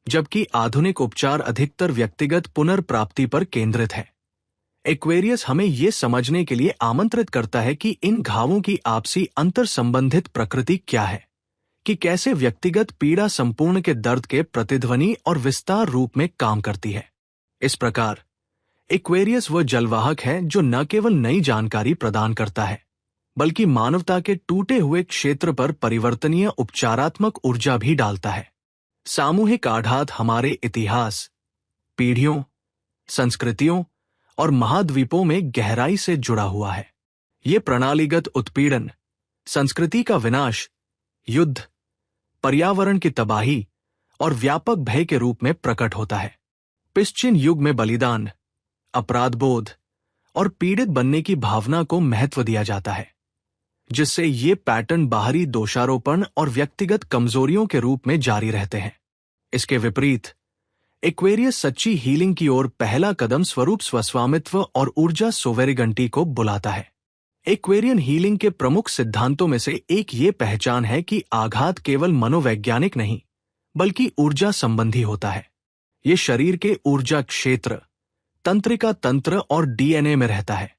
जबकि आधुनिक उपचार अधिकतर व्यक्तिगत पुनर्प्राप्ति पर केंद्रित है। एक्वेरियस हमें यह समझने के लिए आमंत्रित करता है कि इन घावों की आपसी अंतर संबंधित प्रकृति क्या है, कि कैसे व्यक्तिगत पीड़ा संपूर्ण के दर्द के प्रतिध्वनि और विस्तार रूप में काम करती है। इस प्रकार एक्वेरियस वह जलवाहक है जो न केवल नई जानकारी प्रदान करता है, बल्कि मानवता के टूटे हुए क्षेत्र पर परिवर्तनीय उपचारात्मक ऊर्जा भी डालता है। सामूहिक आघात हमारे इतिहास, पीढ़ियों, संस्कृतियों और महाद्वीपों में गहराई से जुड़ा हुआ है। ये प्रणालीगत उत्पीड़न, संस्कृति का विनाश, युद्ध, पर्यावरण की तबाही और व्यापक भय के रूप में प्रकट होता है। पिस्चिन युग में बलिदान, अपराधबोध और पीड़ित बनने की भावना को महत्व दिया जाता है, जिससे ये पैटर्न बाहरी दोषारोपण और व्यक्तिगत कमजोरियों के रूप में जारी रहते हैं। इसके विपरीत एक्वेरियस सच्ची हीलिंग की ओर पहला कदम स्वरूप स्वस्वामित्व और ऊर्जा सोवेरिगंटी को बुलाता है। एक्वेरियन हीलिंग के प्रमुख सिद्धांतों में से एक ये पहचान है कि आघात केवल मनोवैज्ञानिक नहीं, बल्कि ऊर्जा संबंधी होता है। ये शरीर के ऊर्जा क्षेत्र, तंत्रिका तंत्र और डीएनए में रहता है।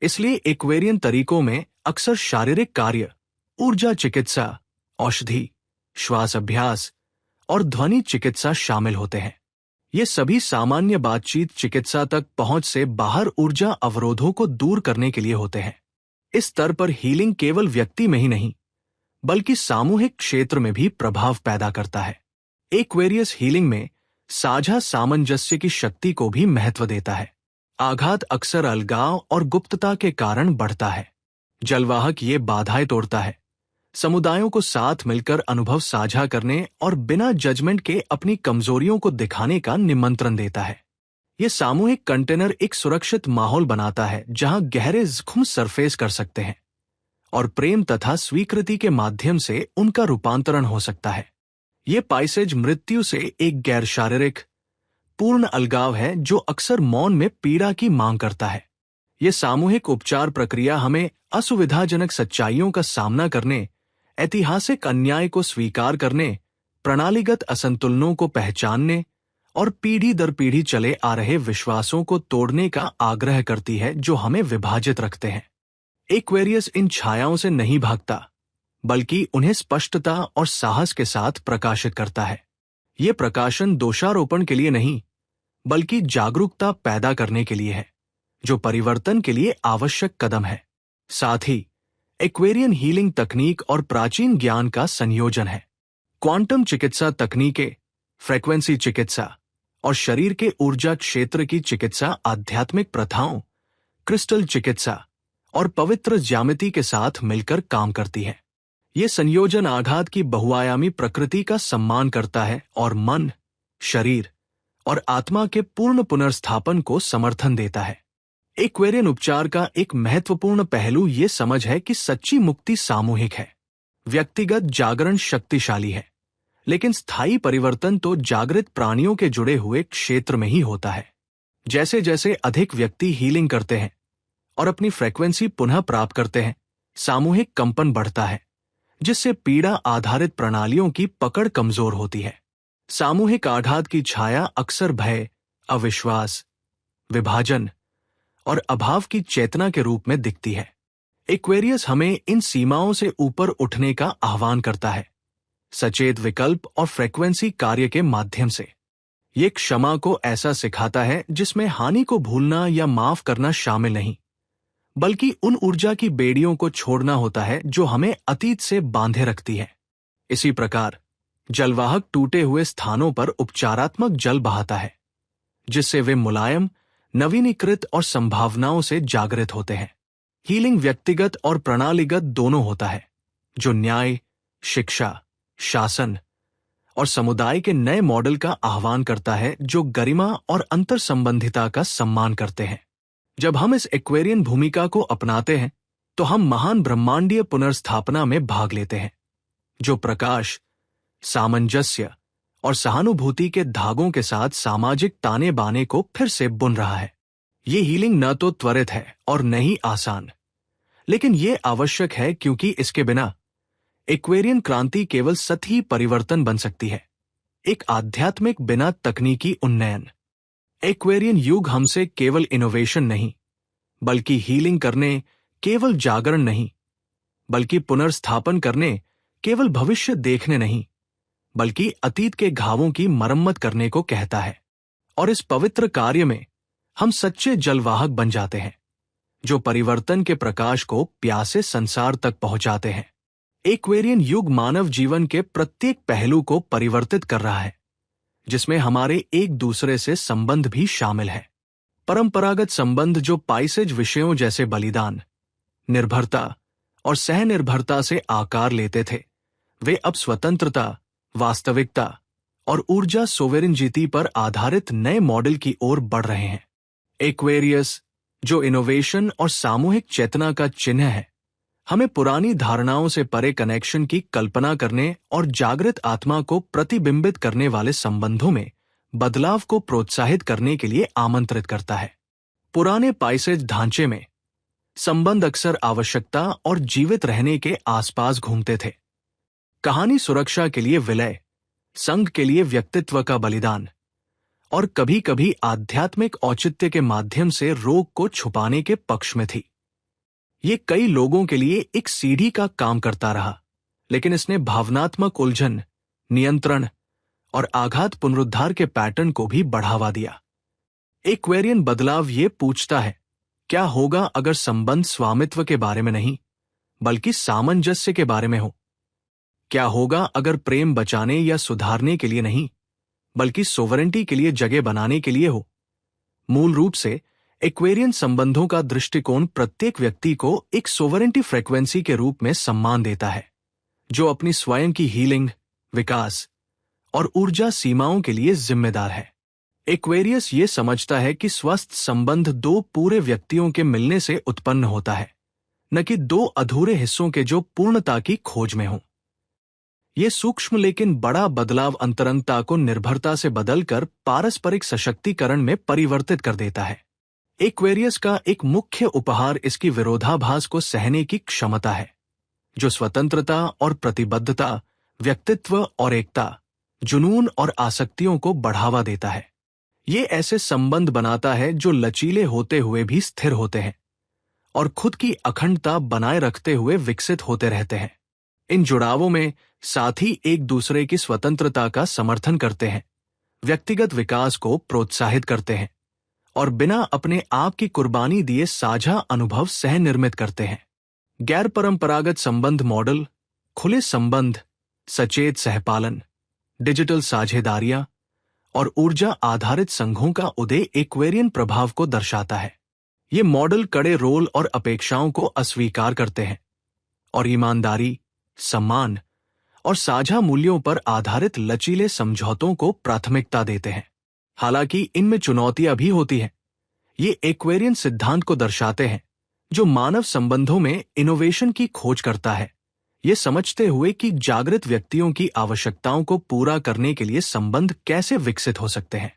इसलिए एक्वेरियन तरीकों में अक्सर शारीरिक कार्य, ऊर्जा चिकित्सा, औषधि, श्वास अभ्यास और ध्वनि चिकित्सा शामिल होते हैं। ये सभी सामान्य बातचीत चिकित्सा तक पहुंच से बाहर ऊर्जा अवरोधों को दूर करने के लिए होते हैं। इस स्तर पर हीलिंग केवल व्यक्ति में ही नहीं, बल्कि सामूहिक क्षेत्र में भी प्रभाव पैदा करता है। एक्वेरियस हीलिंग में साझा सामंजस्य की शक्ति को भी महत्व देता है। आघात अक्सर अलगाव और गुप्तता के कारण बढ़ता है। जलवाहक ये बाधाएं तोड़ता है, समुदायों को साथ मिलकर अनुभव साझा करने और बिना जजमेंट के अपनी कमजोरियों को दिखाने का निमंत्रण देता है। यह सामूहिक कंटेनर एक सुरक्षित माहौल बनाता है जहां गहरे जख्म सरफेस कर सकते हैं और प्रेम तथा स्वीकृति के माध्यम से उनका रूपांतरण हो सकता है। यह पाइसेज मृत्यु से एक गैर शारीरिक पूर्ण अलगाव है जो अक्सर मौन में पीड़ा की मांग करता है। यह सामूहिक उपचार प्रक्रिया हमें असुविधाजनक सच्चाइयों का सामना करने, ऐतिहासिक अन्याय को स्वीकार करने, प्रणालीगत असंतुलनों को पहचानने और पीढ़ी दर पीढ़ी चले आ रहे विश्वासों को तोड़ने का आग्रह करती है जो हमें विभाजित रखते हैं। एक्वेरियस इन छायाओं से नहीं भागता, बल्कि उन्हें स्पष्टता और साहस के साथ प्रकाशित करता है। ये प्रकाशन दोषारोपण के लिए नहीं, बल्कि जागरूकता पैदा करने के लिए है, जो परिवर्तन के लिए आवश्यक कदम है। साथ ही एक्वेरियन हीलिंग तकनीक और प्राचीन ज्ञान का संयोजन है। क्वांटम चिकित्सा तकनीकें, फ्रीक्वेंसी चिकित्सा और शरीर के ऊर्जा क्षेत्र की चिकित्सा आध्यात्मिक प्रथाओं, क्रिस्टल चिकित्सा और पवित्र ज्यामिति के साथ मिलकर काम करती है। ये संयोजन आघात की बहुआयामी प्रकृति का सम्मान करता है और मन, शरीर और आत्मा के पूर्ण पुनर्स्थापन को समर्थन देता है। एक्वेरियन उपचार का एक महत्वपूर्ण पहलू ये समझ है कि सच्ची मुक्ति सामूहिक है। व्यक्तिगत जागरण शक्तिशाली है, लेकिन स्थायी परिवर्तन तो जागृत प्राणियों के जुड़े हुए क्षेत्र में ही होता है। जैसे जैसे अधिक व्यक्ति हीलिंग करते हैं और अपनी फ्रीक्वेंसी पुनः प्राप्त करते हैं, सामूहिक कंपन बढ़ता है, जिससे पीड़ा आधारित प्रणालियों की पकड़ कमजोर होती है। सामूहिक आघात की छाया अक्सर भय, अविश्वास, विभाजन और अभाव की चेतना के रूप में दिखती है। एक्वेरियस हमें इन सीमाओं से ऊपर उठने का आह्वान करता है, सचेत विकल्प और फ्रीक्वेंसी कार्य के माध्यम से। ये क्षमा को ऐसा सिखाता है जिसमें हानि को भूलना या माफ करना शामिल नहीं, बल्कि उन ऊर्जा की बेड़ियों को छोड़ना होता है जो हमें अतीत से बांधे रखती है। इसी प्रकार जलवाहक टूटे हुए स्थानों पर उपचारात्मक जल बहाता है, जिससे वे मुलायम, नवीनीकृत और संभावनाओं से जागृत होते हैं। हीलिंग व्यक्तिगत और प्रणालीगत दोनों होता है, जो न्याय, शिक्षा, शासन और समुदाय के नए मॉडल का आह्वान करता है, जो गरिमा और अंतर संबंधिता का सम्मान करते हैं। जब हम इस एक्वेरियन भूमिका को अपनाते हैं, तो हम महान ब्रह्मांडीय पुनर्स्थापना में भाग लेते हैं, जो प्रकाश, सामंजस्य और सहानुभूति के धागों के साथ सामाजिक ताने बाने को फिर से बुन रहा है। ये हीलिंग न तो त्वरित है और न ही आसान, लेकिन ये आवश्यक है, क्योंकि इसके बिना एक्वेरियन क्रांति केवल सतही परिवर्तन बन सकती है, एक आध्यात्मिक बिना तकनीकी उन्नयन। एक्वेरियन युग हमसे केवल इनोवेशन नहीं, बल्कि हीलिंग करने, केवल जागरण नहीं, बल्कि पुनर्स्थापन करने, केवल भविष्य देखने नहीं, बल्कि अतीत के घावों की मरम्मत करने को कहता है। और इस पवित्र कार्य में हम सच्चे जलवाहक बन जाते हैं, जो परिवर्तन के प्रकाश को प्यासे संसार तक पहुंचाते हैं। एक्वेरियन युग मानव जीवन के प्रत्येक पहलू को परिवर्तित कर रहा है, जिसमें हमारे एक दूसरे से संबंध भी शामिल है। परंपरागत संबंध जो पाइसेज विषयों जैसे बलिदान, निर्भरता और सहनिर्भरता से आकार लेते थे, वे अब स्वतंत्रता, वास्तविकता और ऊर्जा सोवेरेनिटी पर आधारित नए मॉडल की ओर बढ़ रहे हैं। एक्वेरियस, जो इनोवेशन और सामूहिक चेतना का चिन्ह है, हमें पुरानी धारणाओं से परे कनेक्शन की कल्पना करने और जागृत आत्मा को प्रतिबिंबित करने वाले संबंधों में बदलाव को प्रोत्साहित करने के लिए आमंत्रित करता है। पुराने पाइसेज ढांचे में संबंध अक्सर आवश्यकता और जीवित रहने के आसपास घूमते थे। कहानी सुरक्षा के लिए विलय, संघ के लिए व्यक्तित्व का बलिदान और कभी कभी आध्यात्मिक औचित्य के माध्यम से रोग को छुपाने के पक्ष में थी। ये कई लोगों के लिए एक सीढ़ी का काम करता रहा, लेकिन इसने भावनात्मक उलझन, नियंत्रण और आघात पुनरुद्धार के पैटर्न को भी बढ़ावा दिया। एक्वेरियन बदलाव ये पूछता है, क्या होगा अगर संबंध स्वामित्व के बारे में नहीं, बल्कि सामंजस्य के बारे में हो? क्या होगा अगर प्रेम बचाने या सुधारने के लिए नहीं, बल्कि सोवरेंटी के लिए जगह बनाने के लिए हो? मूल रूप से एक्वेरियन संबंधों का दृष्टिकोण प्रत्येक व्यक्ति को एक सोवरेंटी फ्रीक्वेंसी के रूप में सम्मान देता है, जो अपनी स्वयं की हीलिंग, विकास और ऊर्जा सीमाओं के लिए जिम्मेदार है। एक्वेरियस ये समझता है कि स्वस्थ संबंध दो पूरे व्यक्तियों के मिलने से उत्पन्न होता है, न कि दो अधूरे हिस्सों के जो पूर्णता की खोज में हों। ये सूक्ष्म लेकिन बड़ा बदलाव अंतरंगता को निर्भरता से बदलकर पारस्परिक सशक्तिकरण में परिवर्तित कर देता है। एक्वेरियस का एक मुख्य उपहार इसकी विरोधाभास को सहने की क्षमता है, जो स्वतंत्रता और प्रतिबद्धता, व्यक्तित्व और एकता, जुनून और आसक्तियों को बढ़ावा देता है। ये ऐसे संबंध बनाता है जो लचीले होते हुए भी स्थिर होते हैं और खुद की अखंडता बनाए रखते हुए विकसित होते रहते हैं। इन जुड़ावों में साथी एक दूसरे की स्वतंत्रता का समर्थन करते हैं, व्यक्तिगत विकास को प्रोत्साहित करते हैं और बिना अपने आप की कुर्बानी दिए साझा अनुभव सह निर्मित करते हैं। गैर परंपरागत संबंध मॉडल, खुले संबंध, सचेत सहपालन, डिजिटल साझेदारियां और ऊर्जा आधारित संघों का उदय एक्वेरियन प्रभाव को दर्शाता है। ये मॉडल कड़े रोल और अपेक्षाओं को अस्वीकार करते हैं और ईमानदारी, सम्मान और साझा मूल्यों पर आधारित लचीले समझौतों को प्राथमिकता देते हैं। हालांकि इनमें चुनौतियां भी होती हैं। ये एक्वेरियन सिद्धांत को दर्शाते हैं जो मानव संबंधों में इनोवेशन की खोज करता है, ये समझते हुए कि जागृत व्यक्तियों की आवश्यकताओं को पूरा करने के लिए संबंध कैसे विकसित हो सकते हैं।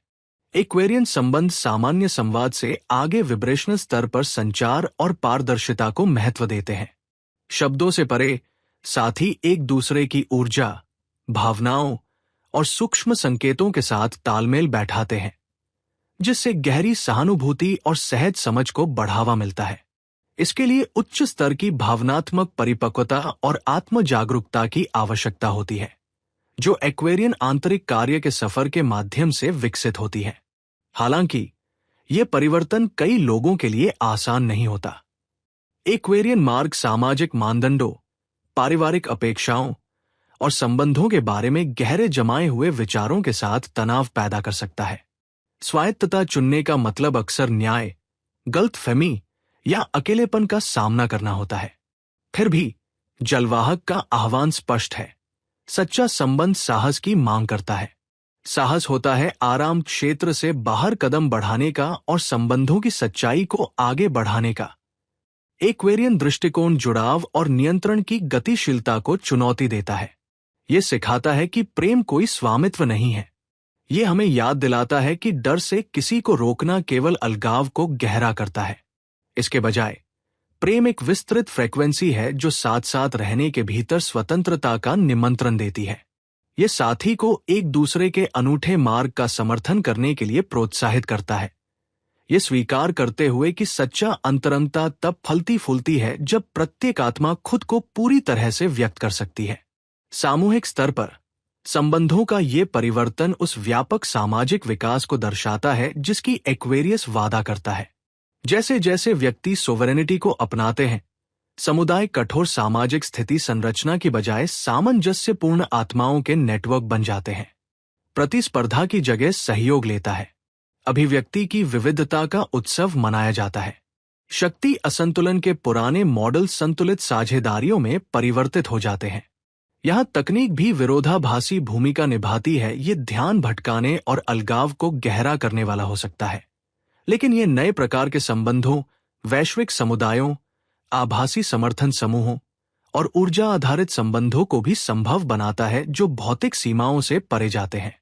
एक्वेरियन संबंध सामान्य संवाद से आगे विब्रेशनल स्तर पर संचार और पारदर्शिता को महत्व देते हैं। शब्दों से परे साथ ही एक दूसरे की ऊर्जा, भावनाओं और सूक्ष्म संकेतों के साथ तालमेल बैठाते हैं, जिससे गहरी सहानुभूति और सहज समझ को बढ़ावा मिलता है। इसके लिए उच्च स्तर की भावनात्मक परिपक्वता और आत्म जागरूकता की आवश्यकता होती है, जो एक्वेरियन आंतरिक कार्य के सफर के माध्यम से विकसित होती है। हालांकि यह परिवर्तन कई लोगों के लिए आसान नहीं होता। एक्वेरियन मार्ग सामाजिक मानदंडों, पारिवारिक अपेक्षाओं और संबंधों के बारे में गहरे जमाए हुए विचारों के साथ तनाव पैदा कर सकता है। स्वायत्तता चुनने का मतलब अक्सर न्याय, गलतफहमी या अकेलेपन का सामना करना होता है। फिर भी जलवाहक का आह्वान स्पष्ट है। सच्चा संबंध साहस की मांग करता है। साहस होता है आराम क्षेत्र से बाहर कदम बढ़ाने का और संबंधों की सच्चाई को आगे बढ़ाने का। एक्वेरियन दृष्टिकोण जुड़ाव और नियंत्रण की गतिशीलता को चुनौती देता है। यह सिखाता है कि प्रेम कोई स्वामित्व नहीं है। यह हमें याद दिलाता है कि डर से किसी को रोकना केवल अलगाव को गहरा करता है। इसके बजाय प्रेम एक विस्तृत फ्रीक्वेंसी है जो साथ साथ रहने के भीतर स्वतंत्रता का निमंत्रण देती है। यह साथी को एक दूसरे के अनूठे मार्ग का समर्थन करने के लिए प्रोत्साहित करता है। यह स्वीकार करते हुए कि सच्चा अंतरंगता तब फलती फूलती है जब प्रत्येक आत्मा खुद को पूरी तरह से व्यक्त कर सकती है। सामूहिक स्तर पर संबंधों का ये परिवर्तन उस व्यापक सामाजिक विकास को दर्शाता है जिसकी एक्वेरियस वादा करता है। जैसे जैसे व्यक्ति सोवरेनिटी को अपनाते हैं, समुदाय कठोर सामाजिक स्थिति संरचना की बजाय सामंजस्यपूर्ण आत्माओं के नेटवर्क बन जाते हैं। प्रतिस्पर्धा की जगह सहयोग लेता है। अभिव्यक्ति की विविधता का उत्सव मनाया जाता है। शक्ति असंतुलन के पुराने मॉडल संतुलित साझेदारियों में परिवर्तित हो जाते हैं। यहाँ तकनीक भी विरोधाभासी भूमिका निभाती है। ये ध्यान भटकाने और अलगाव को गहरा करने वाला हो सकता है, लेकिन ये नए प्रकार के संबंधों, वैश्विक समुदायों, आभासी समर्थन समूहों और ऊर्जा आधारित संबंधों को भी संभव बनाता है जो भौतिक सीमाओं से परे जाते हैं।